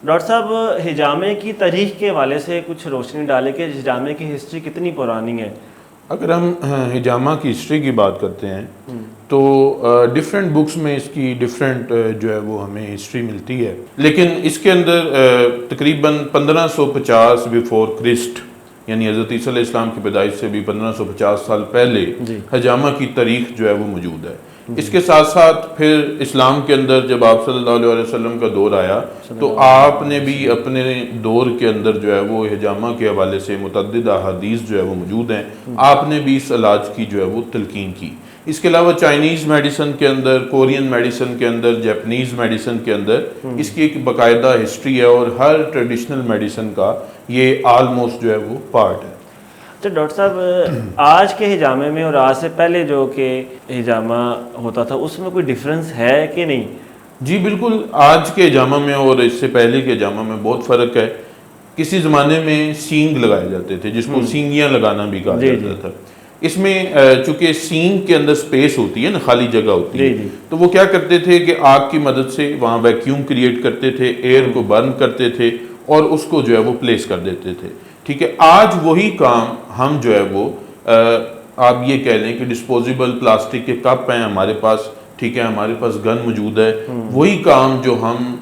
Doctor صاحب ہجامے کی تاریخ کے حوالے سے کچھ روشنی ڈالے کہ ہجامے کی ہسٹری کتنی پرانی ہے؟ اگر ہم ہجامہ کی ہسٹری کی بات کرتے ہیں تو ڈیفرنٹ بکس میں اس کی ڈیفرنٹ جو ہے وہ ہمیں ہسٹری ملتی ہے، لیکن اس کے اندر تقریباً 1550 بیفور کرسٹ، یعنی حضرت عیسیٰ علیہ السلام کی پیدائش سے بھی 1550 سال پہلے ہجامہ کی تاریخ جو ہے وہ موجود ہے۔ اس کے ساتھ ساتھ پھر اسلام کے اندر جب آپ صلی اللہ علیہ وسلم کا دور آیا تو آپ نے بھی اپنے دور کے اندر جو ہے وہ ہجامہ کے حوالے سے متعدد احادیث جو ہے وہ موجود ہیں، آپ نے بھی اس علاج کی جو ہے وہ تلقین کی۔ اس کے علاوہ چائنیز میڈیسن کے اندر، کورین میڈیسن کے اندر، جیپنیز میڈیسن کے اندر اس کی ایک باقاعدہ ہسٹری ہے، اور ہر ٹریڈیشنل میڈیسن کا یہ آلموسٹ جو ہے وہ پارٹ ہے۔ تو ڈاکٹر صاحب آج کے ہجامے میں اور آج سے پہلے جو کہ ہجامہ ہوتا تھا اس میں کوئی ڈفرنس ہے کہ نہیں؟ جی بالکل، آج کے ہجامہ میں اور اس سے پہلے کے ہجامہ میں بہت فرق ہے۔ کسی زمانے میں سینگ لگائے جاتے تھے جس کو سینگیاں لگانا بھی کہا جاتا تھا۔ اس میں چونکہ سینگ کے اندر سپیس ہوتی ہے نا، خالی جگہ ہوتی ہے، تو وہ کیا کرتے تھے کہ آگ کی مدد سے وہاں ویکیوم کریٹ کرتے تھے، ایئر کو برن کرتے تھے اور اس کو جو ہے وہ پلیس کر دیتے تھے۔ ٹھیک ہے، آج وہی کام ہم جو ہے وہ آپ یہ کہہ لیں کہ ڈسپوزیبل پلاسٹک کے کپ ہیں ہمارے پاس، ٹھیک ہے، ہمارے پاس گن موجود ہے، وہی کام جو ہم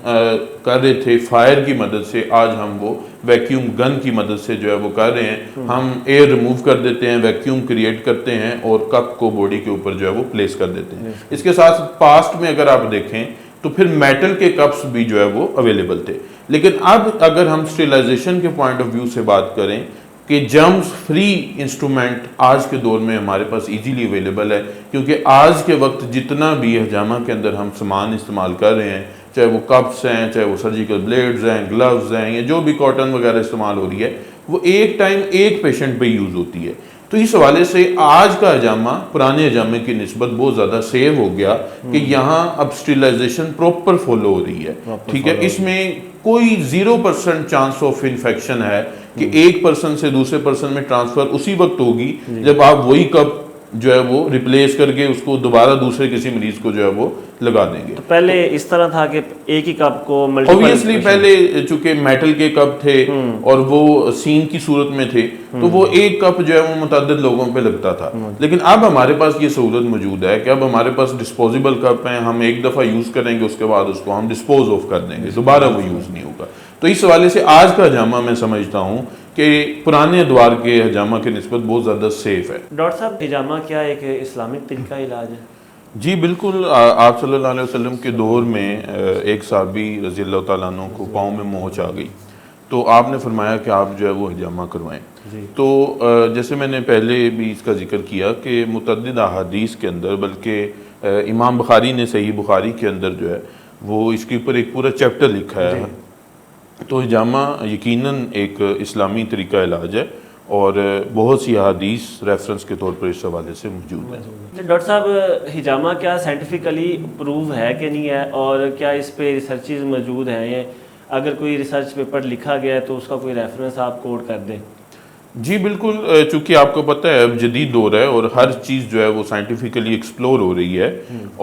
کر رہے تھے فائر کی مدد سے، آج ہم وہ ویکیوم گن کی مدد سے جو ہے وہ کر رہے ہیں۔ ہم ایئر ریموو کر دیتے ہیں، ویکیوم کریٹ کرتے ہیں اور کپ کو باڈی کے اوپر جو ہے وہ پلیس کر دیتے ہیں۔ اس کے ساتھ پاسٹ میں اگر آپ دیکھیں تو پھر میٹل کے کپس بھی جو ہے وہ اویلیبل تھے، لیکن اب اگر ہم اسٹیرلائزیشن کے پوائنٹ آف ویو سے بات کریں کہ جرمز فری انسٹرومنٹ آج کے دور میں ہمارے پاس ایزیلی اویلیبل ہے، کیونکہ آج کے وقت جتنا بھی ہجامہ کے اندر ہم سامان استعمال کر رہے ہیں، چاہے وہ کپس ہیں، چاہے وہ سرجیکل بلیڈز ہیں، گلوز ہیں، یا جو بھی کاٹن وغیرہ استعمال ہو رہی ہے، وہ ایک ٹائم ایک پیشنٹ پہ یوز ہوتی ہے۔ تو اس حوالے سے آج کا ہجامہ پرانے ہجامے کی نسبت بہت زیادہ سیو ہو گیا کہ یہاں اب اسٹیرلائزیشن پراپر فالو ہو رہی ہے۔ ٹھیک ہے، اس میں کوئی 0% چانس آف انفیکشن ہے کہ ایک پرسن سے دوسرے پرسن میں ٹرانسفر اسی وقت ہوگی جب آپ وہی کپ جو ہے وہ ریپلیس کر کے اس کو دوبارہ دوسرے کسی مریض کو جو ہے وہ لگا دیں گے۔ تو پہلے اس طرح تھا کہ ایک ہی کپ کو اوبویسلی پہلے چونکہ میٹل کے کپ تھے اور وہ سین کی صورت میں تھے تو وہ ایک کپ جو ہے وہ متعدد لوگوں پہ لگتا تھا، لیکن اب ہمارے پاس یہ سہولت موجود ہے کہ اب ہمارے پاس ڈسپوزیبل کپ ہیں، ہم ایک دفعہ یوز کریں گے، اس کے بعد اس کو ہم ڈسپوز آف کر دیں گے، دوبارہ وہ یوز نہیں ہوگا۔ تو اس حوالے سے آج کا ہجامہ میں سمجھتا ہوں کہ پرانے ادوار کے ہجامہ کی نسبت بہت زیادہ سیف ہے۔ ڈاکٹر صاحب ہجامہ کیا ایک اسلامک طریقہ علاج ہے؟ جی بالکل، آپ صلی اللہ علیہ وسلم کے دور میں ایک صحابی رضی اللہ تعالیٰ عنہ کو پاؤں میں موچ آ گئی، تو آپ نے فرمایا کہ آپ جو ہے وہ ہجامہ کروائیں۔ تو جیسے میں نے پہلے بھی اس کا ذکر کیا کہ متعدد احادیث کے اندر، بلکہ امام بخاری نے صحیح بخاری کے اندر جو ہے وہ اس کے اوپر ایک پورا چیپٹر لکھا ہے۔ تو ہجامہ یقیناً ایک اسلامی طریقہ علاج ہے اور بہت سی احادیث ریفرنس کے طور پر اس حوالے سے موجود ہیں۔ ڈاکٹر صاحب ہجامہ کیا سائنٹیفکلی پروو ہے کہ نہیں ہے، اور کیا اس پہ ریسرچز موجود ہیں؟ اگر کوئی ریسرچ پیپر لکھا گیا ہے تو اس کا کوئی ریفرنس آپ کوٹ کر دیں۔ جی بالکل، چونکہ آپ کو پتہ ہے اب جدید دور ہے اور ہر چیز جو ہے وہ سائنٹیفکلی ایکسپلور ہو رہی ہے،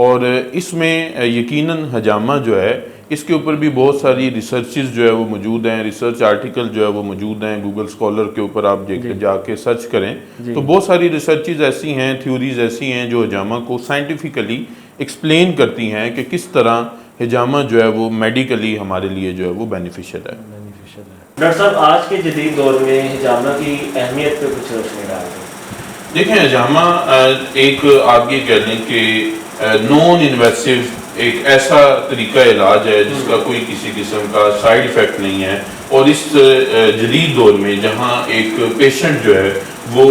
اور اس میں یقیناً ہجامہ جو ہے اس کے اوپر بھی بہت ساری ریسرچز جو ہے وہ موجود ہیں، ریسرچ آرٹیکل جو ہے وہ موجود ہیں، گوگل اسکالر کے اوپر آپ جا کے سرچ کریں تو بہت ساری ریسرچز ایسی ہیں، تھیوریز ایسی ہیں جو ہجامہ کو سائنٹیفکلی ایکسپلین کرتی ہیں کہ کس طرح ہجامہ جو ہے وہ میڈیکلی ہمارے لیے جو ہے وہ بینیفیشل ہے۔ ڈاکٹر صاحب آج کے جدید دور میں ہجامہ کی اہمیت پہ کچھ روشنی ڈال دیں۔ دیکھیں، ہجامہ ایک آپ یہ کہہ لیں کہ نان انویسو ایک ایسا طریقہ علاج ہے جس کا کوئی کسی قسم کا سائیڈ ایفیکٹ نہیں ہے، اور اس جدید دور میں جہاں ایک پیشنٹ جو ہے وہ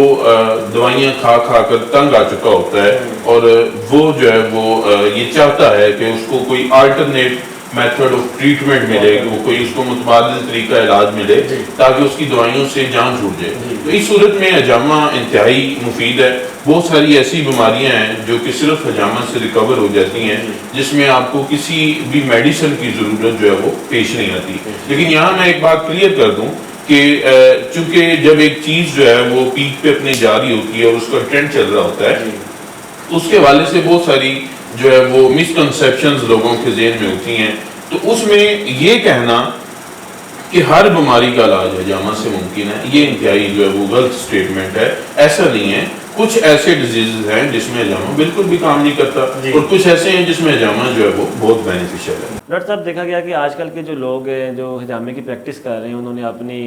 دوائیاں کھا کھا کر تنگ آ چکا ہوتا ہے اور وہ جو ہے وہ یہ چاہتا ہے کہ اس کو کوئی آلٹرنیٹ میتھڈ آف ٹریٹمنٹ ملے، وہ کوئی اس کو متبادل طریقہ علاج ملے تاکہ اس کی دوائیوں سے جان چھوٹ جائے۔ تو اس صورت میں ہجامہ انتہائی مفید ہے۔ بہت ساری ایسی بیماریاں ہیں جو کہ صرف ہجامہ سے ریکور ہو جاتی ہیں، جس میں آپ کو کسی بھی میڈیسن کی ضرورت جو ہے وہ پیش نہیں آتی۔ لیکن یہاں میں ایک بات کلیئر کر دوں کہ چونکہ جب ایک چیز جو ہے وہ پیک پہ اپنی جا رہی ہوتی ہے اور اس کا ٹرینڈ چل رہا ہوتا ہے، اس کے حوالے سے بہت ساری جو ہے وہ مسکنسیپشنز لوگوں کے ذہن میں ہوتی ہیں۔ تو اس میں یہ کہنا کہ ہر بیماری کا علاج حجامہ سے ممکن ہے، یہ انتہائی جو ہے وہ غلط سٹیٹمنٹ ہے. ایسا نہیں ہے. کچھ ایسے ڈیزیز ہیں جس میں حجامہ بالکل بھی کام نہیں کرتا اور کچھ ایسے ہیں جس میں حجامہ جو ہے وہ بہت بینیفیشیل ہے. ڈاکٹر صاحب دیکھا گیا کہ آج کل کے جو لوگ ہیں جو حجامے کی پریکٹس کر رہے ہیں انہوں نے اپنی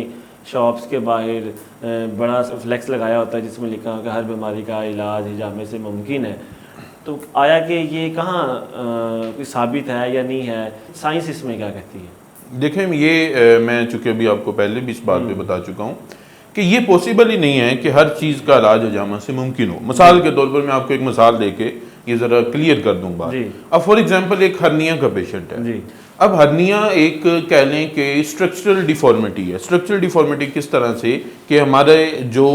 شاپس کے باہر بڑا فلیکس لگایا ہوتا ہے جس میں لکھا ہو کہ ہر بیماری کا علاج حجامے سے ممکن ہے. تو آیا کہ یہ کہاں کوئی ثابت ہے یا نہیں ہے؟ سائنس اس میں کیا کہتی ہے؟ دیکھیں یہ میں چونکہ ابھی آپ کو پہلے بھی اس بات پہ بتا چکا ہوں کہ یہ پاسبل ہی نہیں ہے کہ ہر چیز کا علاج حجامہ سے ممکن ہو. مثال کے طور پر میں آپ کو ایک مثال دے کے یہ ذرا کلیئر کر دوں بات. اب فار ایگزامپل ایک ہرنیا کا پیشنٹ ہے. اب ہرنیا ایک کہہ لیں کہ اسٹرکچرل ڈیفارمیٹی ہے. اسٹرکچرل ڈیفارمیٹی کس طرح سے کہ ہمارے جو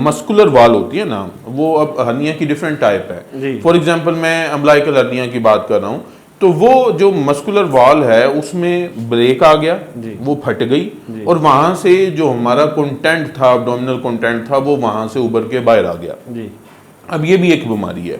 مسکولر وال ہوتی ہے نا وہ اب ہرنیا کی ڈیفرنٹ ٹائپ ہے. فار ایگزامپل میں امبلائکل ہرنیا کی بات کر رہا ہوں تو وہ جو مسکولر وال ہے اس میں بریک آ گیا, وہ پھٹ گئی اور وہاں سے جو ہمارا کنٹینٹ تھا, ابڈومینل کنٹینٹ تھا, وہ وہاں سے ابھر کے باہر آ گیا. اب یہ بھی ایک بیماری ہے,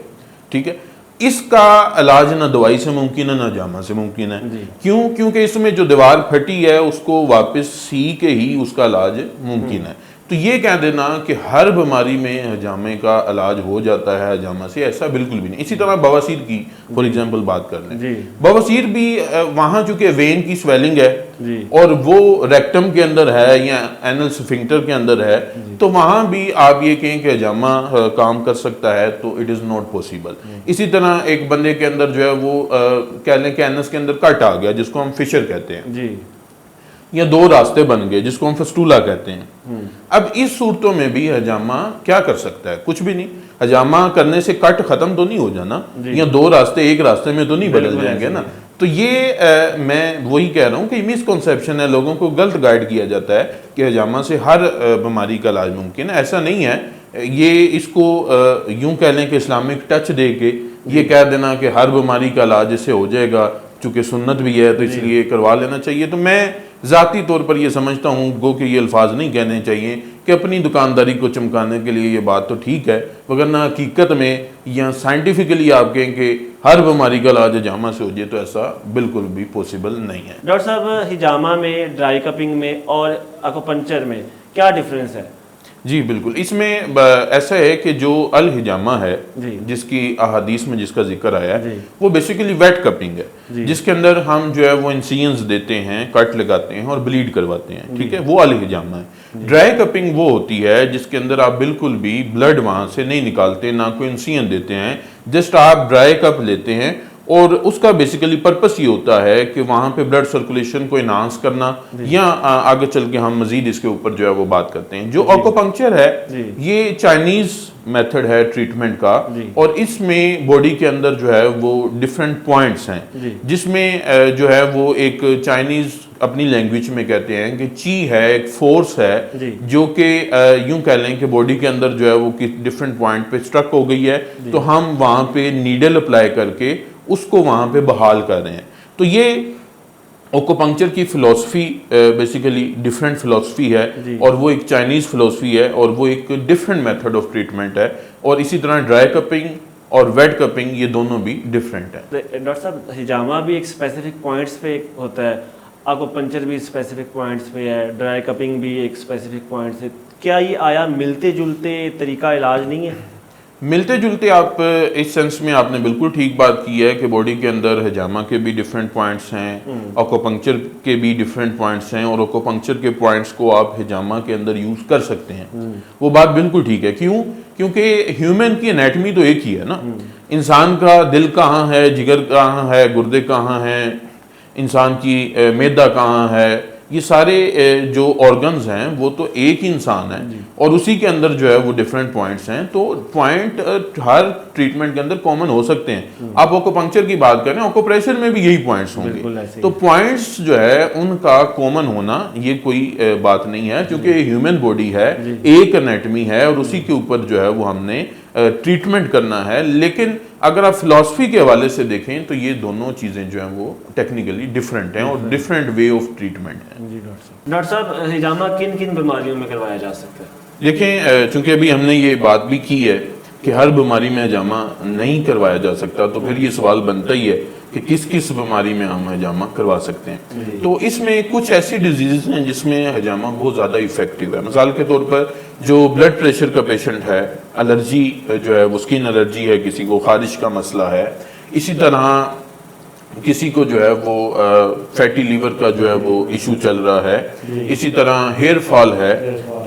ٹھیک ہے. اس کا علاج نہ دوائی سے ممکن ہے نہ حجامہ سے ممکن ہے. کیوں؟ کیونکہ اس میں جو دیوار پھٹی ہے اس کو واپس سی کے ہی اس کا علاج ممکن ہے. تو یہ کہہ دینا کہ ہر بیماری میں حجامے کا علاج ہو جاتا ہے حجامہ سے, ایسا بالکل بھی نہیں. اسی طرح بواسیر کی فار ایگزامپل بات کر لیں, بواسیر بھی وہاں چونکہ وین کی سویلنگ ہے اور وہ ریکٹم کے اندر ہے یا اینل سفنکٹر کے اندر ہے, تو وہاں بھی آپ یہ کہیں کہ حجامہ کام کر سکتا ہے تو اٹ از ناٹ پاسبل. اسی طرح ایک بندے کے اندر جو ہے وہ کہہ لیں کہ اینس کے اندر کٹ آ گیا جس کو ہم فشر کہتے ہیں, یا دو راستے بن گئے جس کو ہم فسٹولا کہتے ہیں. اب اس صورتوں میں بھی حجامہ کیا کر سکتا ہے؟ کچھ بھی نہیں. حجامہ کرنے سے کٹ ختم تو نہیں ہو جانا, یا دو راستے ایک راستے میں تو نہیں بدل جائیں گے نا. تو یہ میں وہی کہہ رہا ہوں کہ مس کنسیپشن ہے, لوگوں کو غلط گائیڈ کیا جاتا ہے کہ حجامہ سے ہر بیماری کا علاج ممکن ہے. ایسا نہیں ہے. یہ اس کو یوں کہہ لیں کہ اسلامک ٹچ دے کے یہ کہہ دینا کہ ہر بیماری کا علاج اس سے ہو جائے گا, چونکہ سنت بھی ہے تو اس لیے کروا لینا چاہیے. تو میں ذاتی طور پر یہ سمجھتا ہوں گو کہ یہ الفاظ نہیں کہنے چاہیے کہ اپنی دکانداری کو چمکانے کے لیے یہ بات تو ٹھیک ہے, وگرنہ حقیقت میں یا سائنٹیفکلی آپ کہیں کہ ہر بیماری کا علاج حجامہ سے ہو جائے تو ایسا بالکل بھی پاسبل نہیں ہے. ڈاکٹر صاحب حجامہ میں, ڈرائی کپنگ میں اور اکوپنچر میں کیا ڈفرینس ہے؟ جی بالکل, اس میں ایسا ہے کہ جو الحجامہ ہے جس کی احادیث میں جس کا ذکر آیا ہے وہ بیسیکلی ویٹ کپنگ ہے, جس کے اندر ہم جو ہے وہ انسیجنز دیتے ہیں, کٹ لگاتے ہیں اور بلیڈ کرواتے ہیں, ٹھیک ہے, وہ الحجامہ ہے. ڈرائی کپنگ وہ ہوتی ہے جس کے اندر آپ بالکل بھی بلڈ وہاں سے نہیں نکالتے, نہ کوئی انسیجن دیتے ہیں, جسٹ آپ ڈرائی کپ لیتے ہیں اور اس کا بیسیکلی پرپس یہ ہوتا ہے کہ وہاں پہ بلڈ سرکولیشن کو انہانس کرنا, یا آگے چل کے ہم مزید اس کے اوپر جو ہے وہ بات کرتے ہیں. جو آکوپنکچر ہے یہ چائنیز میتھڈ ہے ٹریٹمنٹ کا, اور اس میں باڈی کے اندر جو ہے وہ ڈفرینٹ پوائنٹس ہیں, جس میں جو ہے وہ ایک چائنیز اپنی لینگویج میں کہتے ہیں کہ چی ہے, ایک فورس ہے جو کہ یوں کہہ لیں کہ باڈی کے اندر جو ہے وہ ڈفرینٹ پوائنٹ پہ اسٹرک ہو گئی ہے, تو ہم وہاں پہ نیڈل اپلائی کر کے اس کو وہاں پہ بحال کر رہے ہیں. تو یہ اوکوپنکچر کی فلسفی بیسیکلی ڈفرینٹ فلسفی ہے, اور وہ ایک چائنیز فلسفی ہے, اور وہ ایک ڈفرینٹ میتھڈ آف ٹریٹمنٹ ہے. اور اسی طرح ڈرائی کپنگ اور ویٹ کپنگ یہ دونوں بھی ڈفرینٹ ہیں. ڈاکٹر صاحب حجامہ بھی ایک اسپیسیفک پوائنٹس پہ ہوتا ہے, اکوپنچر بھی اسپیسیفک پوائنٹس پہ ہے, ڈرائی کپنگ بھی ایک اسپیسیفک پوائنٹس ہے. کیا یہ آیا ملتے جلتے طریقہ علاج نہیں ہے؟ ملتے جلتے, آپ اس سینس میں آپ نے بالکل ٹھیک بات کی ہے کہ باڈی کے اندر حجامہ کے بھی ڈفرینٹ پوائنٹس ہیں, اکوپنکچر کے بھی ڈفرینٹ پوائنٹس ہیں, اور اکوپنکچر کے پوائنٹس کو آپ حجامہ کے اندر یوز کر سکتے ہیں. وہ بات بالکل ٹھیک ہے. کیوں؟ کیونکہ ہیومن کی انیٹمی تو ایک ہی ہے نا. انسان کا دل کہاں ہے, جگر کہاں ہے, گردے کہاں ہیں, انسان کی معدہ کہاں ہے, یہ سارے جو آرگنز ہیں وہ تو ایک ہی انسان ہے, اور اسی کے اندر جو ہے وہ ڈفرینٹ پوائنٹس ہیں. تو پوائنٹ ہر ٹریٹمنٹ کے اندر کامن ہو سکتے ہیں. آپ اوکوپنکچر کی بات کریں, اوکوپریشر میں بھی یہی پوائنٹس ہوں گے. تو پوائنٹس جو ہے ان کا کامن ہونا یہ کوئی بات نہیں ہے, کیونکہ ہیومن باڈی ہے, ایک انیٹمی ہے, اور اسی کے اوپر جو ہے وہ ہم نے ٹریٹمنٹ کرنا ہے. لیکن اگر آپ فلسفی کے حوالے سے دیکھیں تو یہ دونوں چیزیں جو ہیں وہ ٹیکنیکلی ڈفرینٹ ہیں اور ڈفرینٹ وے آف ٹریٹمنٹ ہیں. ڈاکٹر صاحب حجامہ کن کن بیماریوں میں کروایا جا سکتا ہے؟ دیکھیں, چونکہ ابھی ہم نے یہ بات بھی کی ہے کہ ہر بیماری میں حجامہ نہیں کروایا جا سکتا, تو پھر یہ سوال بنتا ہی ہے کہ کس کس بیماری میں ہم حجامہ کروا سکتے ہیں. تو اس میں کچھ ایسی ڈیزیز ہیں جس میں حجامہ بہت زیادہ افیکٹو ہے. مثال کے طور پر جو بلڈ پریشر کا پیشنٹ ہے, الرجی جو ہے وہ اسکن الرجی ہے, کسی کو خارش کا مسئلہ ہے, اسی طرح کسی کو جو ہے وہ فیٹی لیور کا جو ہے وہ ایشو چل رہا ہے, اسی طرح ہیئر فال ہے,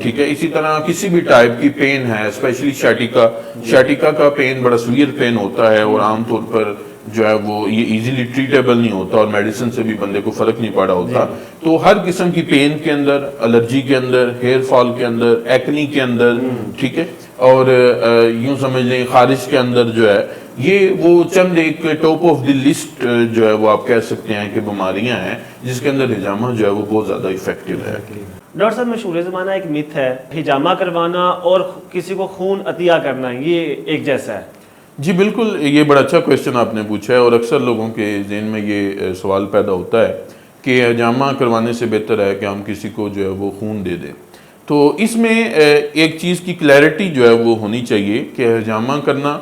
ٹھیک ہے, اسی طرح کسی بھی ٹائپ کی پین ہے, اسپیشلی شیٹیکا کا پین بڑا سویئر پین ہوتا ہے اور عام طور پر جو ہے وہ یہ ایزیلی ٹریٹیبل نہیں ہوتا اور میڈیسن سے بھی بندے کو فرق نہیں پڑا ہوتا. تو ہر قسم کی پین کے اندر, الرجی کے اندر, ہیئر فال کے اندر, ایکنی کے اندر, ٹھیک ہے, اور یوں سمجھ لیں خارش کے اندر جو ہے, یہ وہ چند ایک ٹاپ آف دی لسٹ جو ہے وہ آپ کہہ سکتے ہیں کہ بیماریاں ہیں جس کے اندر حجامہ جو ہے وہ بہت زیادہ افیکٹو ہے. ڈاکٹر صاحب مشہور زمانہ ایک مت ہے حجامہ کروانا اور کسی کو خون عطیہ کرنا یہ ایک جیسا ہے. جی بالکل, یہ بڑا اچھا کویشچن آپ نے پوچھا ہے اور اکثر لوگوں کے ذہن میں یہ سوال پیدا ہوتا ہے کہ حجامہ کروانے سے بہتر ہے کہ ہم کسی کو جو ہے وہ خون دے دیں. تو اس میں ایک چیز کی کلیئرٹی جو ہے وہ ہونی چاہیے کہ حجامہ کرنا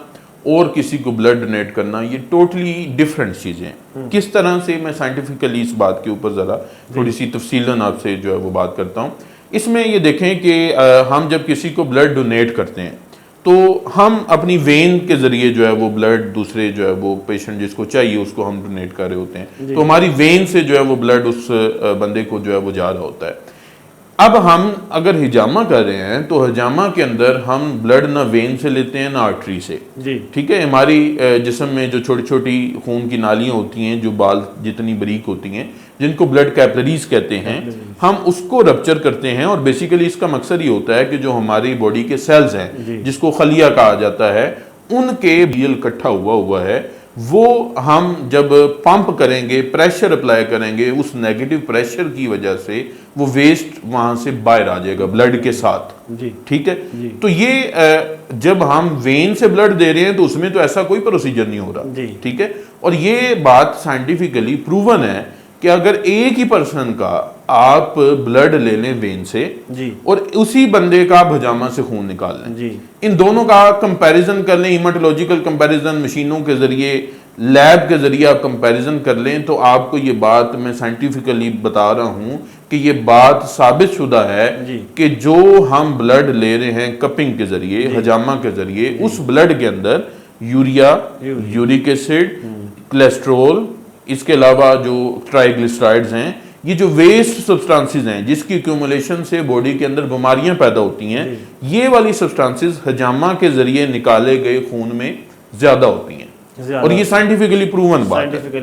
اور کسی کو بلڈ ڈونیٹ کرنا یہ ٹوٹلی ڈیفرنٹ چیزیں ہیں. کس طرح سے, میں سائنٹیفکلی اس بات کے اوپر ذرا تھوڑی سی تفصیلاً آپ سے جو ہے وہ بات کرتا ہوں. اس میں یہ دیکھیں کہ ہم جب کسی کو بلڈ ڈونیٹ کرتے ہیں تو ہم اپنی وین کے ذریعے جو ہے وہ بلڈ دوسرے جو ہے وہ پیشنٹ جس کو چاہیے اس کو ہم ڈونیٹ کر رہے ہوتے ہیں, تو ہماری وین سے جو ہے وہ بلڈ اس بندے کو جو ہے وہ جا رہا ہوتا ہے. اب ہم اگر حجامہ کر رہے ہیں تو حجامہ کے اندر ہم بلڈ نہ وین سے لیتے ہیں نہ آرٹری سے, ٹھیک ہے. ہماری جسم میں جو چھوٹی چھوٹی خون کی نالیاں ہوتی ہیں جو بال جتنی باریک ہوتی ہیں جن کو بلڈ کیپلریز کہتے ہیں, ہم اس کو رپچر کرتے ہیں اور بیسیکلی اس کا مقصد یہ ہوتا ہے کہ جو ہماری باڈی کے سیلز ہیں جس کو خلیہ کہا جاتا ہے ان کے بیل اکٹھا ہوا ہے, وہ ہم جب پمپ کریں گے, پریشر اپلائی کریں گے, اس نیگیٹو پریشر کی وجہ سے وہ ویسٹ وہاں سے باہر آ جائے گا بلڈ کے ساتھ, ٹھیک ہے. تو یہ جب ہم وین سے بلڈ دے رہے ہیں تو اس میں تو ایسا کوئی پروسیجر نہیں ہو رہا, ٹھیک ہے. اور یہ بات سائنٹیفکلی پروون ہے کہ اگر ایک ہی پرسن کا آپ بلڈ لے لیں وین سے اور اسی بندے کا آپ حجامہ سے خون نکال لیں, ان دونوں کا کمپیریزن کر لیں, ہیماٹولوجیکل کمپیریزن مشینوں کے ذریعے, لیب کے ذریعے آپ کمپیریزن کر لیں, تو آپ کو یہ بات میں سائنٹیفکلی بتا رہا ہوں کہ یہ بات ثابت شدہ ہے کہ جو ہم بلڈ لے رہے ہیں کپنگ کے ذریعے, حجامہ کے ذریعے, اس بلڈ کے اندر یوریا, یورک ایسڈ, کولیسٹرول, اس کے علاوہ جو ٹرائیگلیسرائڈز ہیں, یہ جو ویسٹ سبسٹانسز ہیں جس کی ایکیومولیشن سے باڈی کے اندر بیماریاں پیدا ہوتی ہیں, یہ والی سبسٹانسز حجامہ کے ذریعے نکالے گئے خون میں زیادہ ہوتی ہیں, اور یہ سائنٹیفکلی پروون بات ہے,